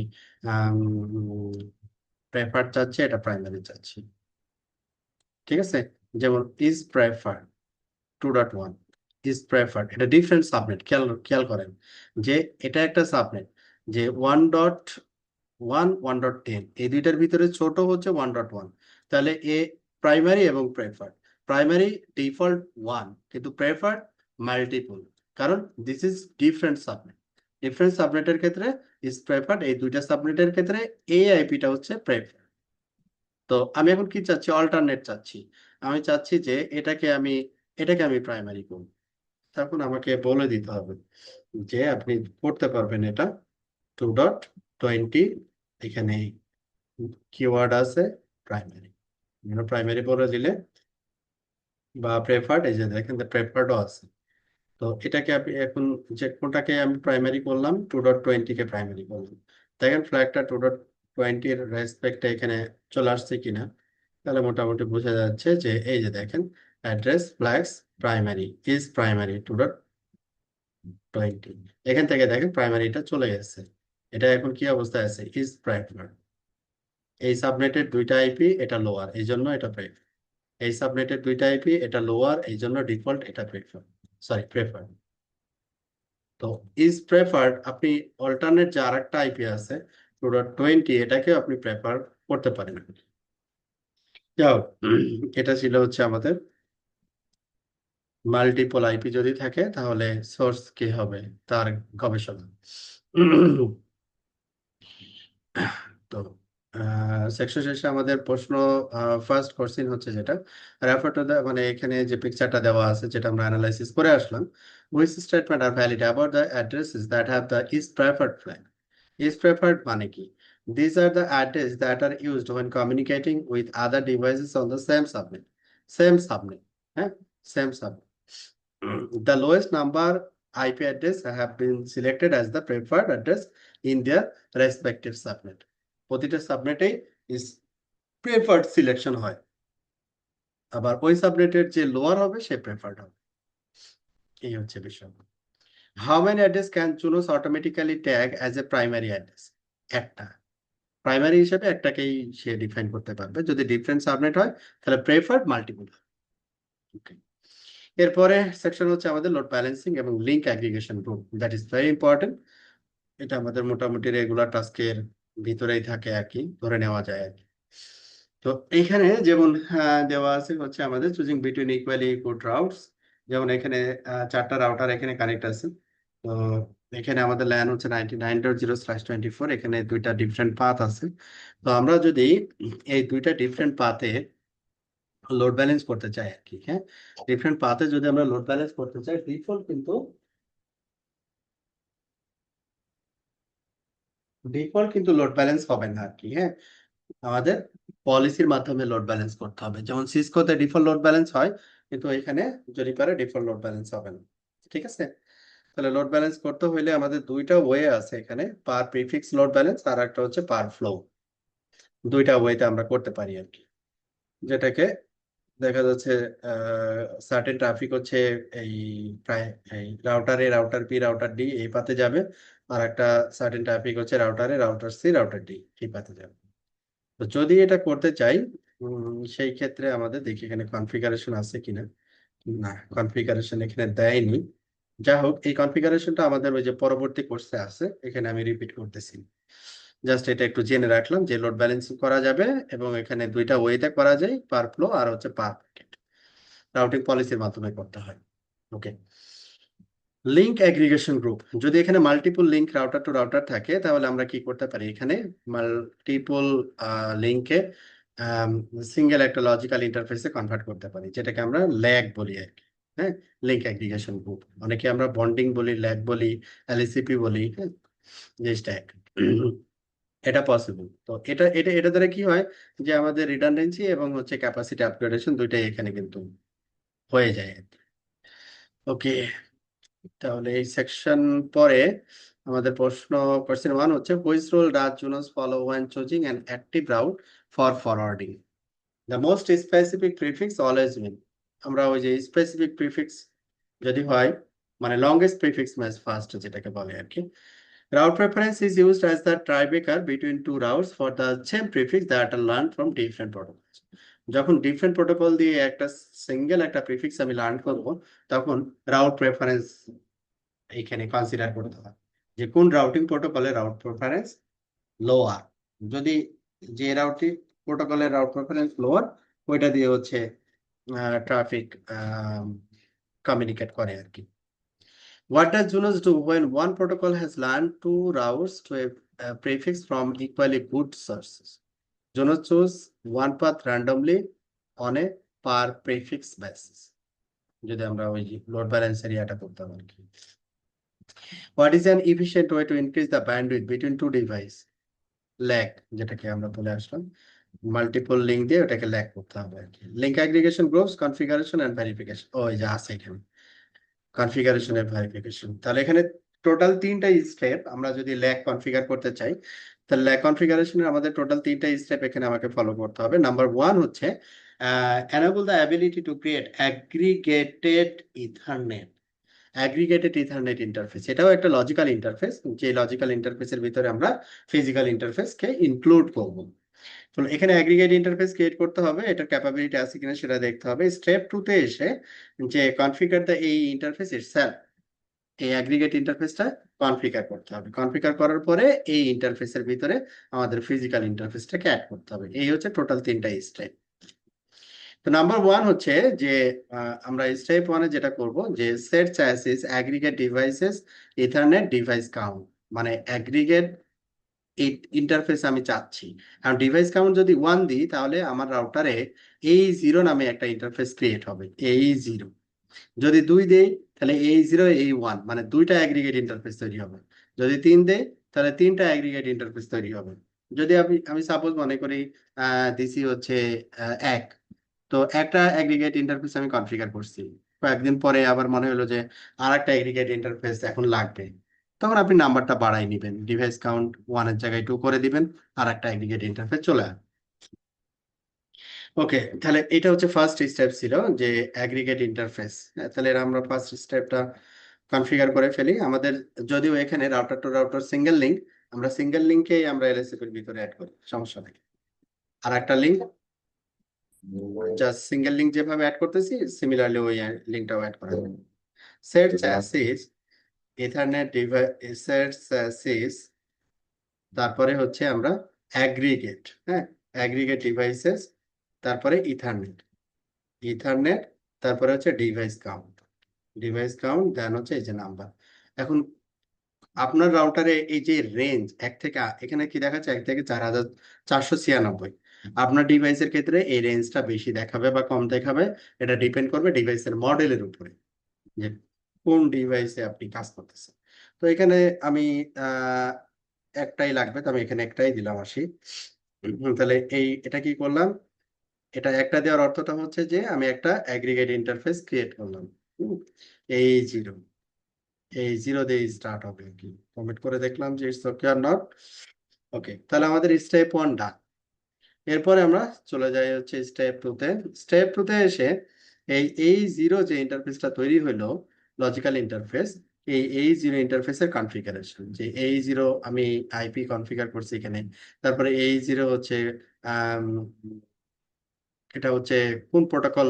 Speaker 1: প্রেফার্ড চাচ্ছি, এটা প্রাইমারি চাচ্ছি, ঠিক আছে। যেমন ইজ প্রেফার্ড 2.1, ইজ প্রেফার্ড, এটা ডিফারেন্ট সাবনেট, খেয়াল খেয়াল করেন যে এটা একটা সাবনেট, যে 1.1 1.10 এই দুইটার ভিতরে ছোট হচ্ছে 1.1। তাহলে এ প্রাইমারি এবং প্রেফার্ড, প্রাইমারি ডিফল্ট 1 কিন্তু প্রেফার্ড মাল্টিপল, কারণ this is different subnet. Different সাবনেটের ক্ষেত্রে ইজ প্রেফার্ড, এই দুইটা সাবনেটের ক্ষেত্রে এই আইপিটা হচ্ছে প্রেফার্ড। তো আমি এখন কি চাচ্ছি, অল্টারনেট চাচ্ছি। আমি চাচ্ছি যে এটাকে আমি প্রাইমারি করব। তখন আমাকে বলে দিতে হবে যে আপনি করতে পারবেন এটা 2.20, এখানে কিওয়ার্ড আছে প্রাইমারি, প্রাইমারি বলে দিলে, বা প্রেফার্ড, এই যে দেখেন প্রেফার্ডও আছে। তো এটাকে আপনি এখন যে কোনটাকে আমি প্রাইমারি করলাম, 2.20 কে প্রাইমারি করলাম, দেখেন ফ্ল্যাগটা 2.20 এর রেসপেক্টে এখানে চলে আসছে কিনা। তাহলে মোটামুটি বোঝা যাচ্ছে যে এই যে দেখেন address flags primary is primary 2.20, এখান থেকে দেখেন প্রাইমারিটা চলে গেছে। এটা এখন কি অবস্থায় আছে, ইজ প্রাইমারি। এই সাবনেটের দুইটা আইপি, এটা লোয়ার, এই জন্য এটা প্রেফার। এই সাবনেটের দুইটা আইপি, এটা লোয়ার, এই জন্য ডিফল্ট এটা প্রেফার, সরি প্রেফার। তো ইজ প্রেফার্ড আপনি অল্টারনেট যে আরেকটা আইপি আছে 2.20, এটাকে আপনি প্রেফার করতে পারেন। যাও, এটা ছিল হচ্ছে আমাদের মাল্টিপল আইপি যদি থাকে তাহলে সোর্স কি হবে তার গবেষণা। তো সেকশন শেষে আমাদের প্রশ্ন, ফার্স্ট কোশ্চেন হচ্ছে যেটা রেফার টু মানে এখানে যে পিকচারটা দেওয়া আছে যেটা আমরা অ্যানালাইসিস করে আসলাম, which statement are valid about the addresses that have the is preferred flag. Is preferred মানে কি, this are the address that are used when communicating with other devices on the same subnet, হ্যাঁ, same subnet. The lowest number IP address have been selected as the preferred address in their respective subnet. প্রতিটা সাবনেটেই is preferred selection হয়, আবার ওই সাবনেটের যে lower হবে সে preferred হবে। এই হচ্ছে বিষয়। How many address can Junos automatically tag as a primary address? একটা প্রাইমারি হিসেবে একটাকেই সে ডিফাইন করতে পারবে। যদি ডিফারেন্ট সাবনেট হয় তাহলে প্রেফার্ড মাল্টিপল। ওকে, এরপরে সেকশন হচ্ছে আমাদের লোড ব্যালেন্সিং এবং link aggregation group, that is very important. এটা আমাদের মোটামুটি রেগুলার টাস্কের ভিতরেই থাকে আর কি, ধরে নেওয়া যায় আর কি। তো এইখানে যেমন দেওয়া আছে হচ্ছে আমাদের choosing between equally good routes. যেমন এখানে চারটা রাউটার এখানে কানেক্ট আছে। তো এখানে আমাদের ল্যান হচ্ছে 99.0/24, এখানে দুইটা ডিফারেন্ট পাথ আছে। তো আমরা যদি এই দুইটা ডিফারেন্ট পাথে লোড ব্যালেন্স করতে চাই আর কি, হ্যাঁ, ডিফারেন্ট পাথে যদি আমরা লোড ব্যালেন্স করতে চাই, ডিফল্ট কিন্তু লোড ব্যালেন্স হবে না আর কি, হ্যাঁ, আমাদের পলিসির মাধ্যমে লোড ব্যালেন্স করতে হবে। যেমন সিসকোতে ডিফল্ট লোড ব্যালেন্স হয়, কিন্তু এখানে যদি পারে ডিফল্ট লোড ব্যালেন্স হবে না, ঠিক আছে। তাহলে লোড ব্যালেন্স করতে হইলে আমাদের দুইটা ওয়ে আছে এখানে, পার প্রিফিক্স লোড ব্যালেন্স আর একটা হচ্ছে পার ফ্লো। দুইটা ওয়েতে আমরা করতে পারি আর কি, যেটাকে দেখা যাচ্ছে সার্টেন ট্রাফিক হচ্ছে এই প্রায় এই রাউটার বি রাউটার ডি এই পাতে যাবে, আর একটা সার্টেন ট্রাফিক হচ্ছে রাউটার সি রাউটার ডি এই পাতে যাবে। তো যদি এটা করতে চাই সেই ক্ষেত্রে আমাদের দেখি এখানে কনফিগারেশন আছে কিনা। না, কনফিগারেশন এখানে দেয়নি। যা হোক, এই কনফিগারেশনটা আমাদের ওই যে পরবর্তী কোর্সে আছে, এখানে আমি রিপিট করতেছি। জাস্ট এটা একটু জেনে রাখলাম যে লোড ব্যালেন্সিং করা যাবে এবং এখানে দুইটা ওয়েতে করা যায়, পার ফ্লো আর হচ্ছে পার প্যাকেট। রাউটিং পলিসির মাধ্যমে করতে হয়। ওকে। লিঙ্ক অ্যাগ্রিগেশন গ্রুপ, যদি এখানে multiple link router to router থাকে তাহলে আমরা কি করতে পারি, এখানে মাল্টিপল লিঙ্কে সিঙ্গেল একটা লজিক্যাল ইন্টারফেসে কনভার্ট করতে পারি, যেটাকে আমরা ল্যাগ বলি আর কি। হ্যাঁ, লিঙ্ক অ্যাগ্রিগেশন গ্রুপ, অনেকে আমরা বন্ডিং বলি, ল্যাগ বলি, এলএসিপি বলি। হ্যাঁ, জিনিসটা এক। এটা পসিবল। তো এটা এটা এটা দ্বারা কি হয় যে আমাদের রিডান্ডেন্সি এবং হচ্ছে ক্যাপাসিটি আপগ্রেডেশন দুইটাই এখানে কিন্তু হয়ে যায়। ওকে, তাহলে এই সেকশন পরে আমাদের প্রশ্ন, কোশ্চেন ওয়ান হচ্ছে which rule does Junos follow when choosing an active route for forwarding, the most specific prefix always win. আমরা ওই যে স্পেসিফিক প্রিফিক্স যদি হয়, মানে লংগেস্ট প্রিফিক্স ম্যাচ ফার্স্ট যেটাকে বলে আর কি। Route preference is used as the tiebreaker between two routes for the same prefix that are learned from different protocols. যখন ডিফারেন্ট প্রোটোকল দিয়ে একটা সিঙ্গেল একটা প্রিফিক্স আমি লার্ন করব, তখন রাউট প্রেফারেন্স এখানে কনসিডার করতে হয় যে কোন রাউটিং প্রোটোকলের রাউট প্রেফারেন্স লোয়ার। যদি যে রাউটিং প্রোটোকলের রাউট প্রেফারেন্স লোয়ার, ওইটা দিয়ে হচ্ছে ট্রাফিক কমিউনিকেট করে আর কি। What does Junos do when one protocol has learned two routes to a prefix from equally good sources? Junos choose one path randomly on a per prefix basis. যদি আমরা ওই load ব্যালেন্সের ইয়াটা করতাম আর কি। What is an efficient way to increase the bandwidth between two device? Lag, যেটাকে আমরা বলে আসলাম, মাল্টিপল লিঙ্ক দিয়ে ওটাকে ল্যাগ করতে হবে আর কি। Link aggregation groups, configuration and verification, ওই যে আছে এখানে কনফিগারেশন এর ভেরিফিকেশন। তাহলে এখানে টোটাল তিনটা স্টেপ, আমরা যদি ল্যাগ কনফিগার করতে চাই তাহলে ল্যাগ কনফিগারেশনের আমাদের টোটাল তিনটা স্টেপ এখানে আমাকে ফলো করতে হবে। নাম্বার ওয়ান হচ্ছে enable the ability to create aggregated ethernet, aggregated ethernet interface. এটাও একটা লজিক্যাল ইন্টারফেস, যে লজিক্যাল ইন্টারফেসের ভিতরে আমরা ফিজিক্যাল ইন্টারফেসকে ইনক্লুড করব। তো এখানে অ্যাগ্রিগেট ইন্টারফেস ক্রিয়েট করতে হবে, এটার ক্যাপাবিলিটি আছে কিনা সেটা দেখতে হবে। স্টেপ টু তে এসে যে কনফিগার দ্য এই ইন্টারফেস ইটসেলফ, এই অ্যাগ্রিগেট ইন্টারফেসটা কনফিগার করতে হবে। কনফিগার করার পরে এই ইন্টারফেসের ভিতরে আমাদের ফিজিক্যাল ইন্টারফেসটাকে অ্যাড করতে হবে। এই হচ্ছে টোটাল তিনটা স্টেপ। তো নাম্বার ওয়ান হচ্ছে যে আমরা স্টেপ ওয়ানে যেটা করব যে set chassis aggregate devices ethernet device count, মানে অ্যাগ্রিগেট এই ইন্টারফেস আমি চাচ্ছি। আর ডিভাইস কাউন্ট যদি ওয়ান দিই তাহলে আমার রাউটারে এই জিরো নামে একটা ইন্টারফেস ক্রিয়েট হবে, এই জিরো। যদি দুই দেই তাহলে এই জিরো এই ওয়ান, মানে দুইটা অ্যাগ্রিগেট ইন্টারফেস তৈরি হবে। যদি তিন দেই তাহলে তিনটা অ্যাগ্রিগেট ইন্টারফেস তৈরি হবে। যদি আমি সাপোজ মনে করি দিছি হচ্ছে এক, তো একটা অ্যাগ্রিগেট ইন্টারফেস আমি কনফিগার করছি, কয়েকদিন পরে আবার মনে হলো যে আর একটা অ্যাগ্রিগেট ইন্টারফেস এখন লাগবে, তখন আপনি নাম্বারটা বাড়াই নিবেন, ডিভাইস কাউন্ট ওয়ানের জায়গায় টু করে দিবেন, আর একটা অ্যাগ্রিগেট ইন্টারফেস চলে আসবে। ওকে, তাহলে এটা হচ্ছে ফার্স্ট স্টেপ ছিল যে অ্যাগ্রিগেট ইন্টারফেস। তাহলে এর আমরা ফার্স্ট স্টেপটা কনফিগার করে ফেলি। আমাদের যদিও এখানে router to router single link, আমরা সিঙ্গেল লিংকেই আমরা এলএসএফ এর ভিতরে অ্যাড করি, সমস্যা নেই। আর একটা লিংক, জাস্ট সিঙ্গেল লিংক যেভাবে অ্যাড করতেছি সিমিলারলি ওই লিংকটাও অ্যাড করা যাবে। Set chassis ethernet device, set chassis, তারপরে হচ্ছে আমরা অ্যাগ্রিগেট, হ্যাঁ, অ্যাগ্রিগেট ডিভাইসেস, তারপরে ইথারনেট, ইথারনেট, তারপরে হচ্ছে ডিভাইস কাউন্ট, ডিভাইস কাউন্ট, দেন হচ্ছে এই যে নাম্বার। এখন আপনার রাউটারে এই যে রেঞ্জ এক থেকে এখানে কি দেখাচ্ছে 1 থেকে 4496, আপনার ডিভাইসের ক্ষেত্রে এই রেঞ্জটা বেশি দেখাবে বা কম দেখাবে, এটা ডিপেন্ড করবে ডিভাইসের মডেলের উপরে, যে কোন ডিভাইসে আপনি কাজ করতেছেন। তো এখানে আমি আহ একটাই লাগবে, তো আমি এখানে একটাই দিলাম 80। তাহলে এটা কি করলাম, এটা একটা দেওয়ার অর্থটা হচ্ছে যে আমি একটা অ্যাগ্রিগেট ইন্টারফেস ক্রিয়েট করলাম। হুম, এই জিরো, এই জিরো দিয়ে স্টার্ট হবে আর কি। কমেন্ট করে দেখলাম যে ইটস ওকে আর নট। ওকে, তাহলে আমাদের স্টেপ ওয়ান ডান। এরপরে আমরা চলে যাই হচ্ছে স্টেপ টু তে। স্টেপ টু তে এসে এই জিরো যে ইন্টারফেসটা তৈরি হলো, লজিক্যাল ইন্টারফেস, এই জিরো ইন্টারফেসের কনফিগারেশন, যে এই জিরো আমি আইপি কনফিগার করছি এখানে, তারপরে এই জিরো হচ্ছে আম, এটা হচ্ছে কোন প্রোটোকল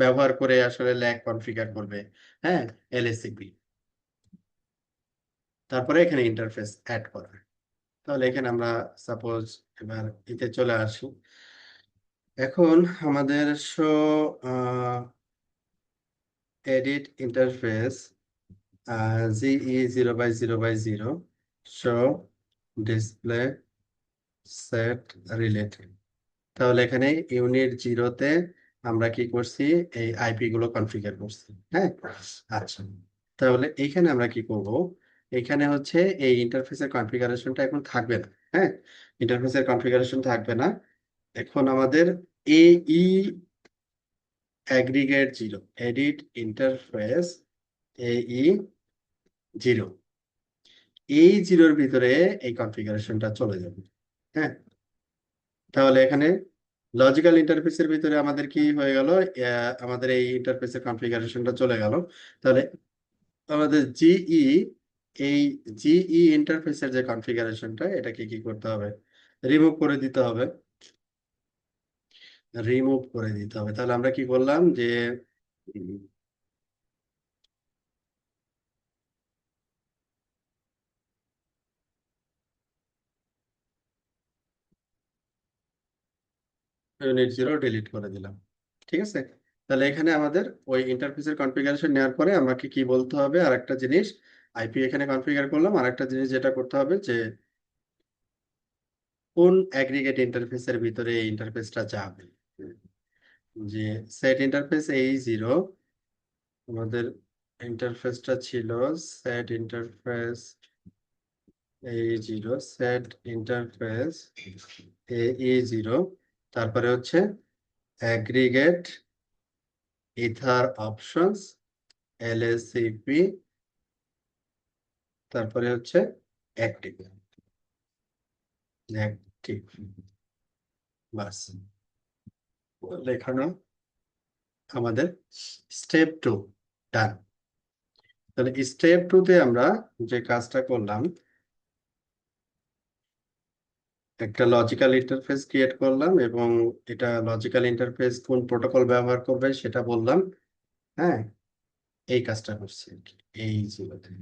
Speaker 1: ব্যবহার করে আসলে ল্যাগ কনফিগার করবে। হ্যাঁ, এলএসিপি। তারপরে এখানে ইন্টারফেস অ্যাড করা। তাহলে এখানে আমরা সাপোজ এবার এতে চলে আসি। এখন আমাদের show edit interface GE0/0/0 show display set related. তাহলে এখানে ইউনিট 0-তে আমরা কি করছি, এই আইপি গুলো কনফিগার করছি। হ্যাঁ, আচ্ছা। তাহলে এইখানে আমরা কি করব, এখানে হচ্ছে এই ইন্টারফেসের কনফিগারেশনটা এখন থাকবে না। হ্যাঁ, ইন্টারফেসের কনফিগারেশন থাকবে না। এখন আমাদের এই অ্যাগ্রিগেট 0, এডিট ইন্টারফেস এই 0, এই 0-র ভিতরে এই কনফিগারেশনটা চলে যাবে। হ্যাঁ, তাহলে এখানে লজিক্যাল ইন্টারফেসের ভিতরে আমাদের কি হয়ে গেল, আমাদের এই ইন্টারফেসের কনফিগারেশনটা চলে গেল। তাহলে আমাদের এই জিই ইন্টারফেসের যে কনফিগারেশনটা, এটাকে কি করতে হবে, রিমুভ করে দিতে হবে। রিমুভ করে দিতে হবে। তাহলে আমরা কি করলাম যে ইউনিট 0 ডিলিট করে দিলাম। ঠিক আছে। তাহলে এখানে আমাদের ওই ইন্টারফেসের কনফিগারেশন নেওয়ার পরে আমাকে কি বলতে হবে, আর একটা জিনিস, আইপি এখানে কনফিগার করলাম। আর একটা জিনিস যেটা করতে হবে যে কোন অ্যাগ্রিগেট ইন্টারফেসের ভিতরে এই ইন্টারফেসটা যাবে। যে সেট ইন্টারফেস এই 0, আমাদের ইন্টারফেসটা ছিল সেট ইন্টারফেস এই 0, সেট ইন্টারফেস এই 0, তারপরে হচ্ছে অ্যাগ্রিগেট ইথার অপশনস এলএসিপি, তারপরে হচ্ছে অ্যাক্টিভ। অ্যাক্টিভ, বাস লেখানো আমাদের স্টেপ 2 ডান। তাহলে স্টেপ 2-তে আমরা যে কাজটা করলাম, একটা লজিক্যাল ইন্টারফেস ক্রিয়েট করলাম এবং এটা লজিক্যাল ইন্টারফেস কোন প্রোটোকল ব্যবহার করবে সেটা বললাম। হ্যাঁ, এই কাজটা করছি আর কি এই 0-তে।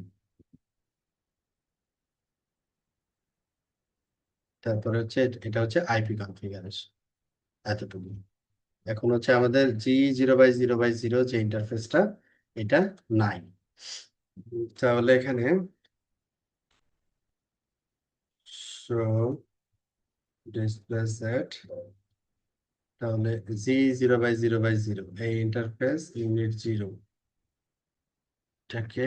Speaker 1: তারপরে হচ্ছে এটা হচ্ছে আইপি কনফিগারেশন, এতটুকু। এখন হচ্ছে আমাদের G0/0/0 যে ইন্টারফেসটা, এটা নাই। তাহলে এখানে শো ডিসপ্লে সেট, তাহলে G0/0/0 এই ইন্টারফেস ইউনিট 0 এটাকে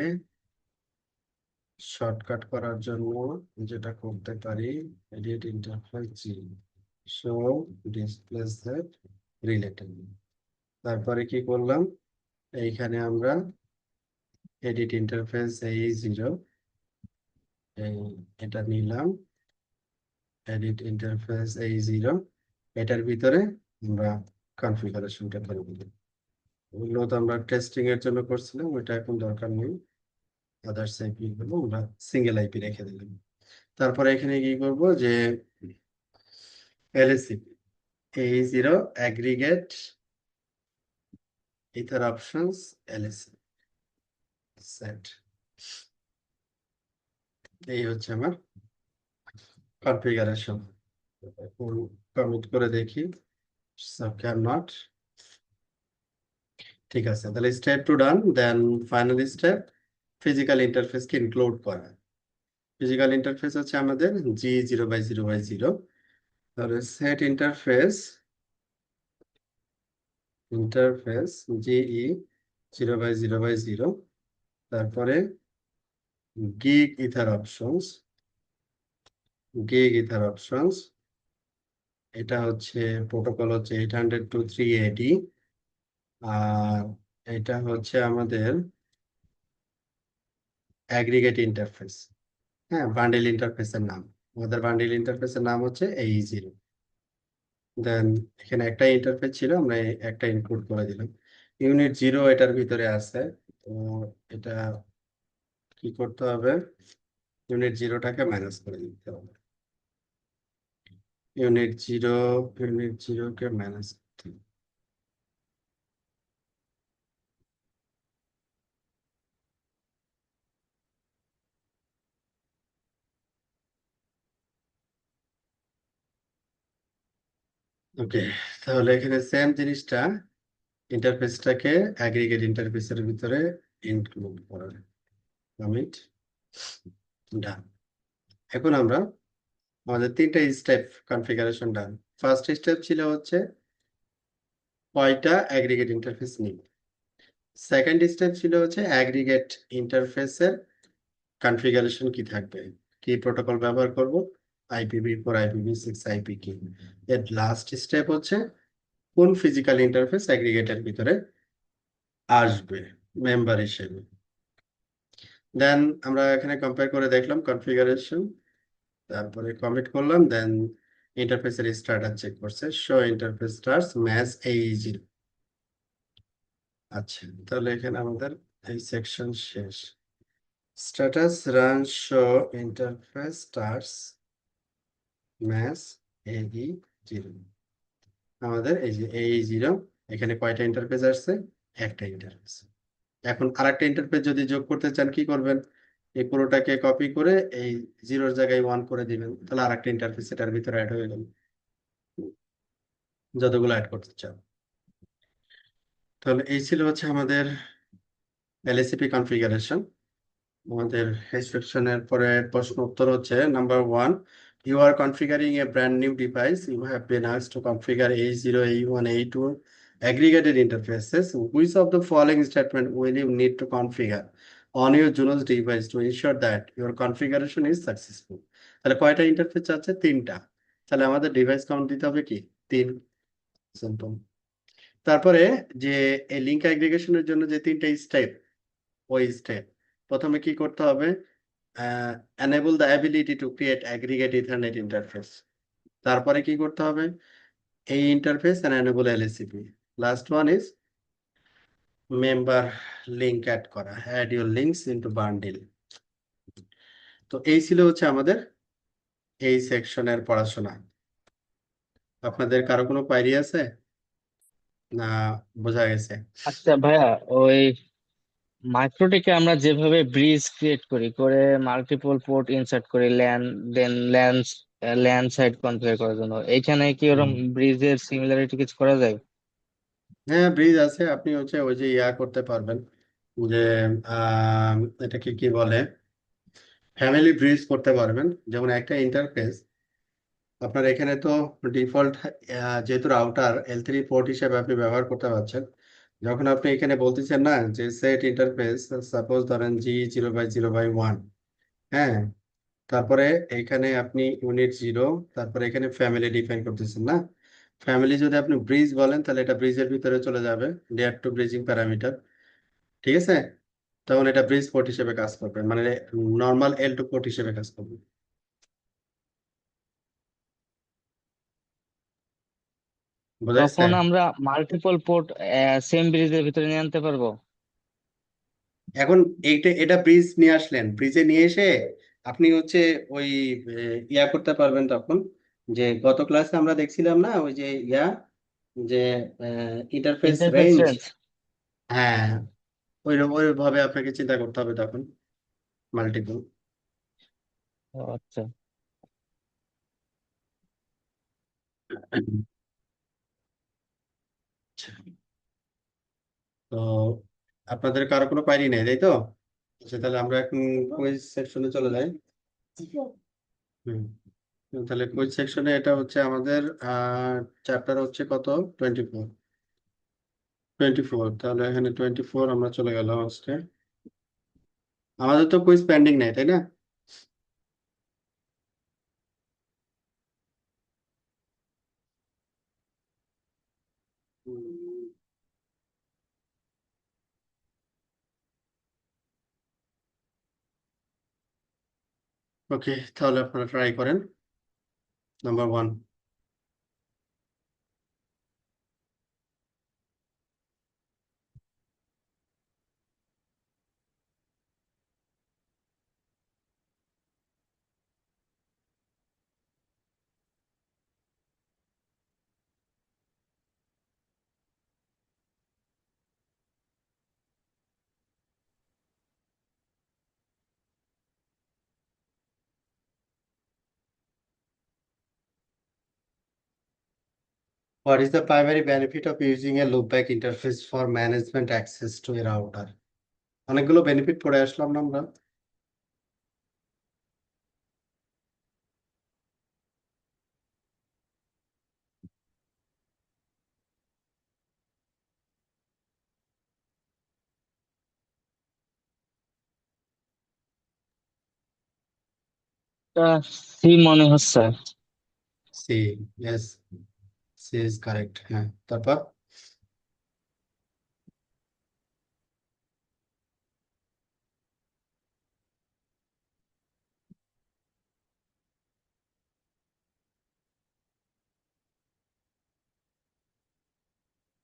Speaker 1: শর্টকাট করার জন্য যেটা করতে পারি, এডিট ইন্টারফেস জি, শো ডিসপ্লে সেট রিলেটেড। তারপরে কি করলাম, এইখানে আমরা এডিট ইন্টারফেস এই 0, এই এটা নিলাম, এডিট ইন্টারফেস এই 0, এটার ভিতরে আমরা কনফিগারেশনটা করে দিলাম। ওগুলো তো আমরা টেস্টিং এর জন্য করছিলাম, ওইটা এখন দরকার নেই। আদার্স আইপি গুলো আমরা সিঙ্গেল আইপি রেখে দিলাম। তারপরে এখানে কি করব যে এলএসিপি এই 0, অ্যাগ্রিগেট ইথার অপশনস এলএসিপি সেট। এই হচ্ছে আমার কনফিগারেশন। কমিট করে দেখি, ক্যান নট। ঠিক আছে, তাহলে step 2 done. Then final step, physical ইন্টারফেসকে ইনক্লুড করা। ফিজিক্যাল ইন্টারফেস হচ্ছে আমাদের G0/0/0। তাহলে সেট ইন্টারফেস GE0/0/0, তারপরে গিগ ইথার অপশনস, এটা হচ্ছে প্রোটোকল হচ্ছে 802.3AD। আর এটা হচ্ছে আমাদের অ্যাগ্রিগেট ইন্টারফেস। হ্যাঁ, বান্ডেল ইন্টারফেসের নাম, আমাদের বান্ডেল ইন্টারফেসের নাম হচ্ছে এই 0। দেন এখানে একটা ইন্টারফেস ছিল, আমরা একটা ইনক্লুড করে দিলাম। ইউনিট 0 এটার ভিতরে আছে। তো এটা কি করতে হবে, ইউনিট 0টাকে মাইনাস করে দিতে হবে। ইউনিট 0 কে মাইনাস করতে হবে। ওকে, তাহলে এখানে সেম জিনিসটা, ইন্টারফেসটাকে অ্যাগ্রিগেট ইন্টারফেসের ভিতরে ইনক্লুড করার, কমিট, ডান। এখন আমরা আমাদের তিনটা স্টেপ কনফিগারেশন ডান। ফার্স্ট স্টেপ ছিল হচ্ছে কয়টা অ্যাগ্রিগেট ইন্টারফেস নিব। সেকেন্ড স্টেপ ছিল হচ্ছে অ্যাগ্রিগেট ইন্টারফেসের কনফিগারেশন কি থাকবে, কি প্রোটোকল ব্যবহার করব, IPv4, IPv6, IP কি। এর লাস্ট স্টেপ হচ্ছে কোন ফিজিক্যাল ইন্টারফেস অ্যাগ্রিগেটের ভিতরে আসবে মেম্বার হিসেবে। দেন আমরা এখানে কম্পেয়ার করে দেখলাম কনফিগারেশন, তারপরে কমিট করলাম, দেন ইন্টারফেসের স্ট্যাটাস চেক করছে, show interface stars match AE0। আচ্ছা, তাহলে এখানে আমাদের এই সেকশন শেষ। Status run show interface stars match AE0। আমাদের এই যে AE0, এখানে কয়টা ইন্টারফেস আসছে, একটা ইন্টারফেস। এখন আরেকটা ইন্টারফেস যদি যোগ করতে চান কি করবেন, এই পুরোটাকে কপি করে এই জিরোর জায়গায় 1 করে দিবেন, তাহলে আরেকটা ইন্টারফেস এটার ভিতরে অ্যাড হয়ে গেল, যতগুলো অ্যাড করতে চান। তাহলে এই ছিল হচ্ছে আমাদের LSCP কনফিগারেশন। আমাদের ইনস্ট্রাকশনের পরে প্রশ্ন উত্তর হচ্ছে number 1, you are configuring a brand new device, you have been asked to configure A0, A1, A2 aggregated interfaces. Which of the following statement will you need to configure on your Junos device to ensure that your configuration is successful? তাহলে কয়টা interface আছে, তিনটা। তাহলে আমাদের device count দিতে হবে কি, তিন। সিম্পল। তারপরে যে এই লিঙ্ক অ্যাগ্রিগেশনের জন্য যে তিনটা স্টেপ, ওই স্টেপ প্রথমে কি করতে হবে, enable the ability to create aggregate ethernet interface। তারপরে কি করতে হবে, এই interface and enable LSCP। Last one is member link add করা, add your links into bundle। তো এই ছিল হচ্ছে আমাদের এই সেকশনের পড়াশোনা। আপনাদের কারো কোনো কোয়েরি আছে, না বোঝা গেছে?
Speaker 2: আচ্ছা ভাইয়া, ওই মাইক্রোটিকে আমরা যেভাবে ব্রিজ ক্রিয়েট করি, করে মাল্টিপল পোর্ট ইনসার্ট করি, ল্যান দেন ল্যান সাইড কনফিগার করার জন্য, এইখানে কি ওরকম
Speaker 1: হুম।
Speaker 2: ব্রিজের সিমিলারিটি কিছু করা যায়?
Speaker 1: হ্যাঁ, ব্রিজ আছে। আপনি হচ্ছে ওই যে ইয়া করতে পারবেন, যে আহ এটাকে কি বলে, ফ্যামিলি ব্রিজ করতে পারবেন। যেমন একটা ইন্টারফেস আপনার এখানে তো ডিফল্ট, যেহেতু রাউটার L3 পোর্ট হিসেবে আপনি ব্যবহার করতে পারছেন, যখন আপনি এখানে বলতেছেন না যে সেট ইন্টারফেস, সাপোজ ধরেন G0/0/1, হ্যাঁ, তারপরে এখানে আপনি ইউনিট 0, তারপরে এখানে ফ্যামিলি ডিফাইন করতেছেন না, ফ্যামিলি যদি আপনি ব্রিজ বলেন তাহলে এটা ব্রিজের ভিতরে চলে যাবে, লেয়ার টু ব্রিজিং প্যারামিটার। ঠিক আছে, তখন এটা ব্রিজ পোর্ট হিসেবে কাজ করবে, মানে নর্মাল L2 পোর্ট হিসেবে কাজ করবে। বোঝা যাচ্ছে?
Speaker 2: তখন আমরা মাল্টিপল পোর্ট সেম ব্রিজের ভিতরে নিয়ে আনতে পারবো?
Speaker 1: এখন এইটা, এটা ব্রিজ নিয়ে আসলেন, ব্রিজে নিয়ে এসে আপনি হচ্ছে ওই ইয়া করতে পারবেন তখন, যে গত ক্লাসে আমরা দেখছিলাম না ওই যে ইয়া, যে ইন্টারফেস
Speaker 2: ইন্টারফেস
Speaker 1: রেঞ্জ।
Speaker 2: রেঞ্জ।
Speaker 1: হ্যাঁ, ওইভাবে আপনাকে চিন্তা করতে হবে তখন, মাল্টিপল।
Speaker 2: আচ্ছা।
Speaker 1: তো আপনাদের কারো কোনো কোয়েরি নেই, তাই তো? আচ্ছা, তাহলে আমরা এখন কুইজ সেকশনে চলে যাই। হুম, তাহলে কুইজ সেকশনে এটা হচ্ছে আমাদের চ্যাপ্টার হচ্ছে কত, 24। 24, তাহলে এখানে 24 আমরা চলে গেলাম আজকে। আমাদের তো কুইজ পেন্ডিং নেই, তাই না? ওকে, তাহলে আপনারা ট্রাই করেন number 1। What is the primary benefit of using a loopback interface for management access to a router? অনেকগুলো বেনিফিট পড়ে আসলাম না আমরা।
Speaker 2: সি মনে হচ্ছে।
Speaker 1: C, yes, C is correct. হ্যাঁ, তারপর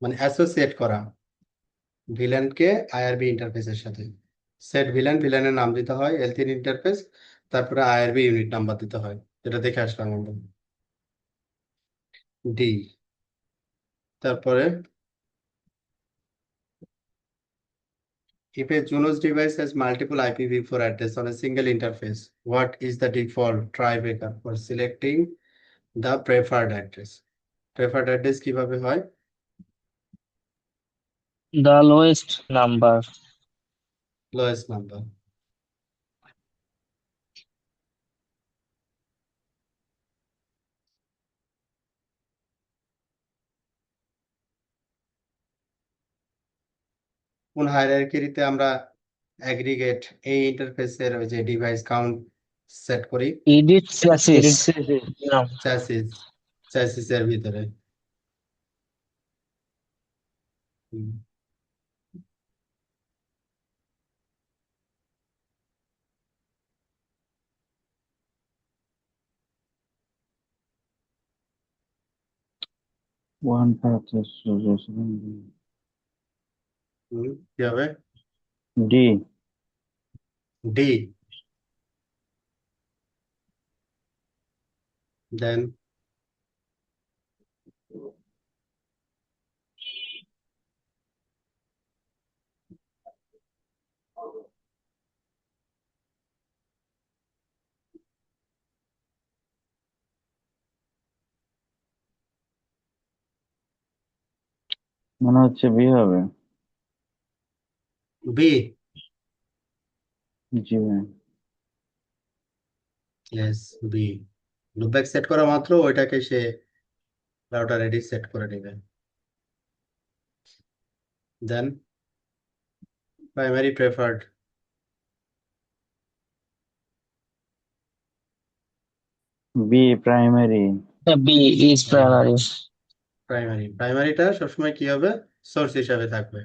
Speaker 1: মানে অ্যাসোসিয়েট করা ভিলেনকে আইআরবি ইন্টারফেসের সাথে। সেট ভিলেন, ভিলেনের নাম দিতে হয়, এল3 ইন্টারফেস, তারপরে আইআরবি ইউনিট নাম্বার দিতে হয়। এটা দেখে আসলাম আমরা। ডি, তারপরে if a Junos device has multiple IPv4 address on a single interface, what is the default tiebreaker for selecting the preferred address? Preferred address কিভাবে হয়?
Speaker 2: The lowest number.
Speaker 1: Lowest number. কোন হায়ারার্কিতে আমরা অ্যাগ্রিগেট এই ইন্টারফেসের ওই যে device count set করি?
Speaker 2: Edit chassis. নাম।
Speaker 1: চ্যাসিস, চ্যাসিসের ভিতরে। হুম।
Speaker 3: One path is
Speaker 1: কি হবে?
Speaker 3: D.
Speaker 1: ডি, দেন
Speaker 3: মনে হচ্ছে B হবে।
Speaker 1: বি।
Speaker 3: জি ভাই।
Speaker 1: Yes, B. লুপব্যাক সেট করা মাত্র ওইটাকে সে রাউটার রেডি সেট করে নেবে। Then primary preferred,
Speaker 3: B primary.
Speaker 2: B is primary.
Speaker 1: প্রাইমারিটা সবসময় কি হবে? সোর্স হিসাবে থাকবে।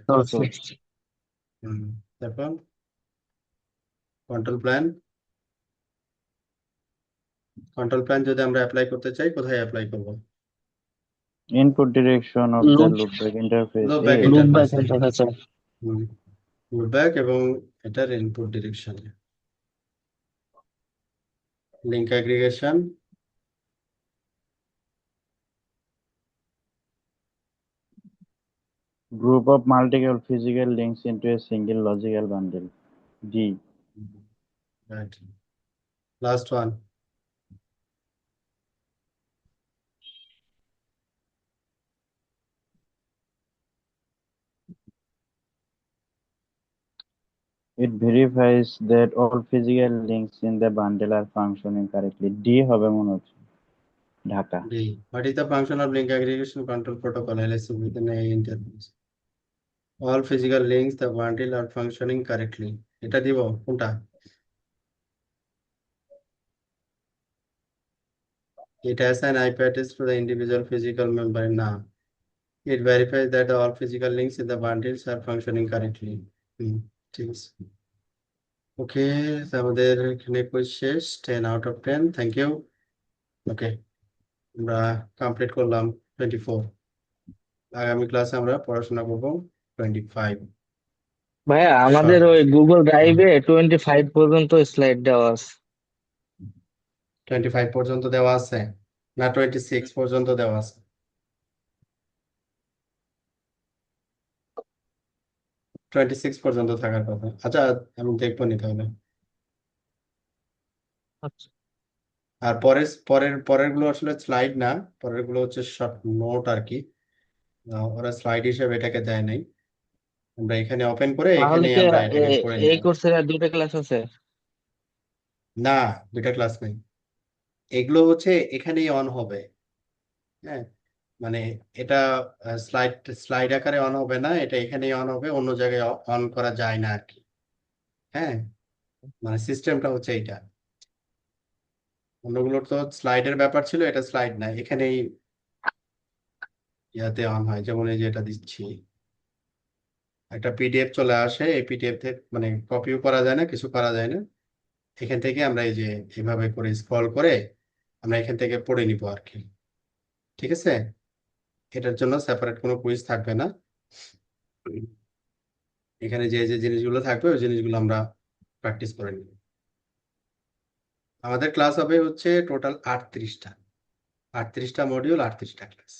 Speaker 1: হুম, তারপর কন্ট্রোল প্ল্যান, কন্ট্রোল প্ল্যান যদি আমরা অ্যাপ্লাই করতে চাই কোথায় অ্যাপ্লাই করব?
Speaker 3: Input direction of the
Speaker 2: loop
Speaker 3: loopback interface
Speaker 1: loopback
Speaker 3: A.
Speaker 2: Loop back
Speaker 1: ইন্টারফেসে।
Speaker 2: ইন্টারফেসে।
Speaker 1: লুপব্যাক এবং এটার ইনপুট ডিরেকশনে link aggregation,
Speaker 3: Group of multiple physical links into a single logical bundle. D.
Speaker 1: Right. Last one,
Speaker 3: It verifies that all physical links in the bundle are functioning correctly. D হবে মনে হচ্ছে। Dhaka.
Speaker 1: D, what is the function of link aggregation control protocol LAC within a interface? All physical links the bundle are functioning correctly. এটা দিব কোনটা? It has an IP address to the individual physical member. না, it verifies that all physical links in the bundles are functioning correctly. ঠিক আছে। ওকে, আমাদের এখানে quiz শেষ। 10 out of 10, thank you. ওকে, আমরা কমপ্লিট করলাম 24। আগামী ক্লাসে আমরা পড়াশোনা করবো 25।
Speaker 2: ভাইয়া আমাদের ওই গুগল ড্রাইভে 25 পর্যন্ত স্লাইড দেওয়া আছে।
Speaker 1: 25 পর্যন্ত দেওয়া আছে না 26 পর্যন্ত দেওয়া আছে? 26 পর্যন্ত থাকার কথা। আচ্ছা, আমি দেখবো নি তাহলে।
Speaker 2: আচ্ছা।
Speaker 1: আর পরের গুলো আসলে স্লাইড না, পরের গুলো হচ্ছে শর্ট নোট আর কি। ওরা স্লাইড হিসেবে এটাকে দেয় নাই, আমরা এখানে ওপেন করে
Speaker 2: তাহলে
Speaker 1: এখানেই
Speaker 2: কি
Speaker 1: আমরা এটাকে পড়ে নিব।
Speaker 2: এই কোর্সের আর দুইটা ক্লাস আছে?
Speaker 1: না, দুটা ক্লাস নেই, এগুলো হচ্ছে এখানেই অন হবে। হ্যাঁ, মানে এটা স্লাইড স্লাইড আকারে অন হবে না, এটা এখানেই অন হবে, অন্য জায়গায় অন করা যায় না আর কি। হ্যাঁ, মানে সিস্টেমটা হচ্ছে এইটা। অন্যগুলোর তো স্লাইডের ব্যাপার ছিল, এটা স্লাইড না, এখানেই ইয়াতে অন হয়। যেমন এই যে এটা দিচ্ছি, একটা পিডিএফ চলে আসে, এই পিডিএফ থেকে মানে কপিও করা যায় না, কিছু করা যায় না। এখান থেকে আমরা এই যে এভাবে করে স্ক্রল করে আমরা এখান থেকে পড়ে নিব আর কি। ঠিক আছে, এটার জন্য সেপারেট কোনো কুইজ থাকবে না। এখানে যে যে জিনিসগুলো থাকবে ওই জিনিসগুলো আমরা প্র্যাকটিস করে নিব। আমাদের ক্লাস হবে হচ্ছে টোটাল 38টা, 38টা মডিউল, 38টা ক্লাস।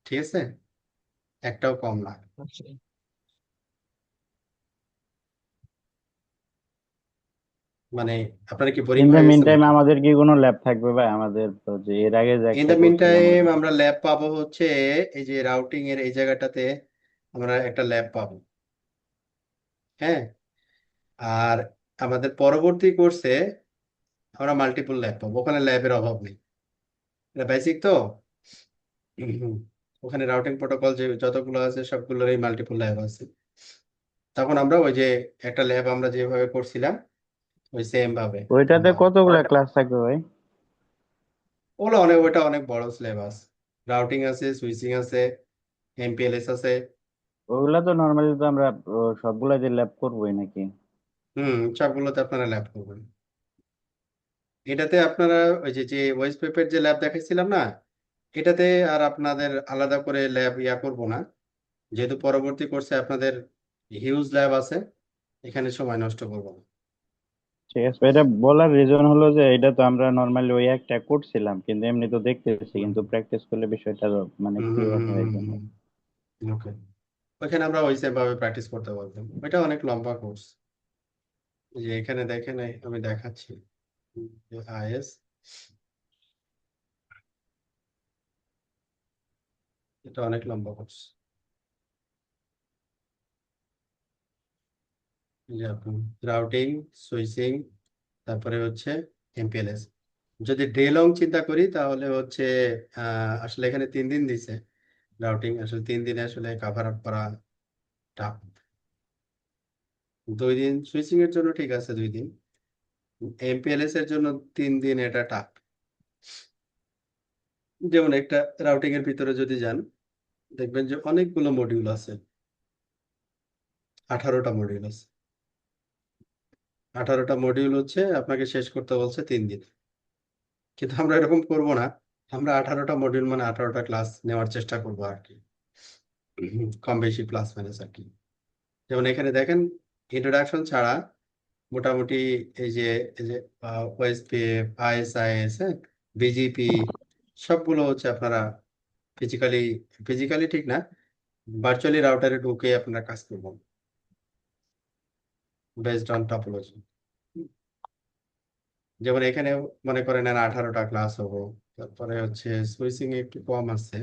Speaker 1: ঠিক আছে, একটাও কম না।
Speaker 2: আচ্ছা।
Speaker 1: মানে আপনার কি
Speaker 3: ইন
Speaker 1: বোরিং
Speaker 3: দ্য
Speaker 1: হয়ে
Speaker 3: মিন
Speaker 1: গেছে
Speaker 3: টাইম
Speaker 1: নাকি?
Speaker 3: আমাদের কি কোনো ল্যাব থাকবে ভাই? আমাদের তো যে এর আগে যে
Speaker 1: ইন
Speaker 3: একটা
Speaker 1: দ্য মিন
Speaker 3: করছিলাম
Speaker 1: টাইম
Speaker 3: ওটা।
Speaker 1: আমরা ল্যাব পাবো হচ্ছে এই যে রাউটিং এর এই জায়গাটাতে আমরা একটা ল্যাব পাবো। হ্যাঁ, আর আমাদের পরবর্তী কোর্সে আমরা মাল্টিপল ল্যাব পাবো, ওখানে ল্যাবের অভাব নেই, এটা বেসিক তো। হুম, ওখানে রাউটিং প্রোটোকল যে যতগুলো আছে সবগুলোরই মাল্টিপল ল্যাব আছে। তখন আমরা ওই যে একটা ল্যাব আমরা যেভাবে করছিলাম ওই সেম ভাবে
Speaker 3: ওইটাতে
Speaker 1: আমরা
Speaker 3: কতগুলা ক্লাস থাকবে ভাই?
Speaker 1: ওটা অনেক বড় সিলেবাস। রাউটিং আছে, সুইচিং আছে, এমপিএলএস আছে।
Speaker 3: ওগুলা তো নর্মালি তো আমরা সবগুলা যে ল্যাব করবোই নাকি?
Speaker 1: সবগুলোতে আপনারা ল্যাব করবেন। এটাতে আপনারা ওই যে যে ওয়েস্ট পেপার যে ল্যাব দেখাইছিলাম না, এটাতে আর আপনাদের আলাদা করে ল্যাব ইয়া করব না, যেহেতু পরবর্তী কোর্সে আপনাদের হিউজ ল্যাব আছে, এখানে সময় নষ্ট করব না।
Speaker 3: ঠিক আছে, এটা বলার রিজন হলো যে এটা তো আমরা নর্মালি ওই একটা করছিলাম, কিন্তু এমনি তো দেখতেছি,
Speaker 1: হুম
Speaker 3: কিন্তু প্র্যাকটিস করলে বিষয়টা আরো মানে
Speaker 1: হুম হুম
Speaker 3: ক্লিয়ার
Speaker 1: হুম
Speaker 3: হয়ে
Speaker 1: হুম
Speaker 3: যাবে।
Speaker 1: হুম, ওকে। ওইখানে আমরা ওই সেম ভাবে প্র্যাকটিস করতে পারবো, ওইটা অনেক লম্বা কোর্স। যে এখানে দেখেন আমি দেখাচ্ছি আইএস, এটা অনেক লম্বা কোর্স। যে আপনি রাউটিং, সুইচিং, তারপরে হচ্ছে এমপিএলএস। যদি ডে লং চিন্তা করি তাহলে হচ্ছে আসলে এখানে 3 দিন দিছে। রাউটিং আসলে 3 দিনে আসলে কাভার আপ করা টাফ। 2 দিন সুইচিং এর জন্য ঠিক আছে, 2 দিন। এমপিএলএস এর জন্য 3 দিন, এটা টাফ। যেমন একটা রাউটিং এর ভিতরে যদি যান, দেখবেন যে অনেকগুলো মডিউল আছে, 18টা মডিউল আছে। 18টা মডিউল হচ্ছে আপনাকে শেষ করতে বলছে 3 দিন। কিন্তু আমরা এরকম করব না, আমরা 18টা মডিউল মানে 18টা ক্লাস নেওয়ার চেষ্টা করবো আর কি। কম বেশি প্লাস মাইনাস আর কি। যেমন এখানে দেখেন, ইন্ট্রোডাকশন ছাড়া মোটামুটি এই যে ওএসপি, আইএসআইএস, হ্যাঁ, বিজিপি, সবগুলো হচ্ছে আপনারা ফিজিক্যালি ফিজিক্যালি ঠিক না, ভার্চুয়ালি রাউটারে ঢুকে আপনারা কাজ করবেন বেসড অন টপোলজি। যেমন এখানে মনে করেন 18টা ক্লাস হবো। তারপরে হচ্ছে সুইচিং একটু কম আছে,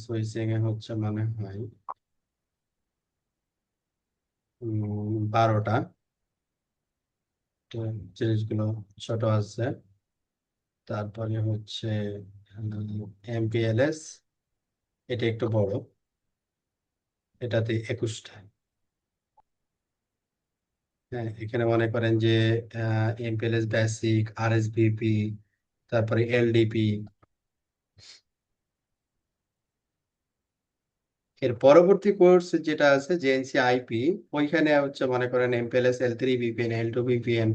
Speaker 1: সুইচিং এ হচ্ছে মনে হয় 12টা। তো জিনিসগুলো ছোট আছে। তারপরে হচ্ছে এমপিএলএস, এটা একটু বড়, এটাতে 21টা। হ্যাঁ, এখানে মনে করেন যে এমপিএলএস বেসিক, আরএসভিপি, তারপরে এলডিপি। এর পরবর্তী কোর্স যেটা আছে জেএনসি আইপি, ওইখানে হচ্ছে মনে করেন এমপিএলএস L3 ভিপিএন, L2 ভিপিএন।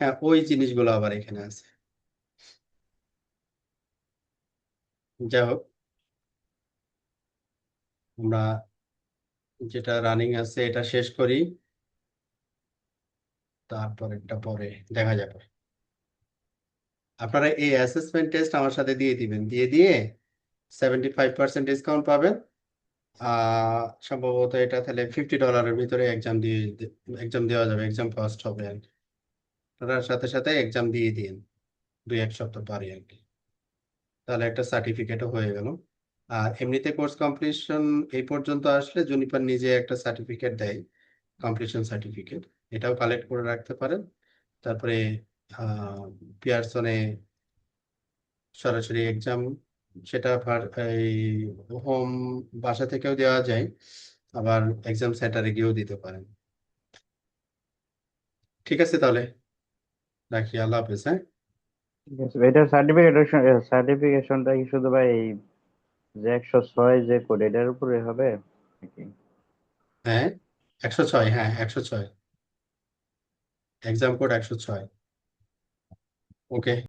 Speaker 1: হ্যাঁ, ওই জিনিসগুলো আবার এখানে আছে। যাই হোক, আমরা যেটা রানিং আছে এটা শেষ করি, তারপরেরটা পরে দেখা যাবে। আপনারা এই অ্যাসেসমেন্ট টেস্ট আমার সাথে দিয়ে দিবেন, দিয়ে 75% ডিসকাউন্ট পাবেন। সম্ভবত এটা তাহলে $50 ভিতরে এক্সাম দেওয়া যাবে, এক্সাম কস্ট হবে আর কি। আপনারা সাথে সাথে এক্সাম দিয়ে দিন 2-1 সপ্তাহ পরে আর কি, তাহলে একটা সার্টিফিকেটও হয়ে গেল। আর এমনিতে কোর্স কমপ্লিশন এই পর্যন্ত আসলে জুনিপার নিজে একটা সার্টিফিকেট দেয়, কমপ্লিশন সার্টিফিকেট, এটাও কালেক্ট করে রাখতে পারেন। তারপরে পিয়ারসনে সরাসরি এক্সাম, সেটা এই হোম বাসা থেকেও দেওয়া যায়, আবার এক্সাম সেন্টারে গিয়েও দিতে পারেন। ঠিক আছে তাহলে রাখি, আল্লাহ হাফেজ। হ্যাঁ,
Speaker 3: ঠিক আছে, এটার সার্টিফিকেশনটা কি শুধু ভাই এই যে 106 যে কোড এটার উপরে হবে নাকি?
Speaker 1: হ্যাঁ 106, হ্যাঁ 106, এক্সাম কোড 106। ওকে।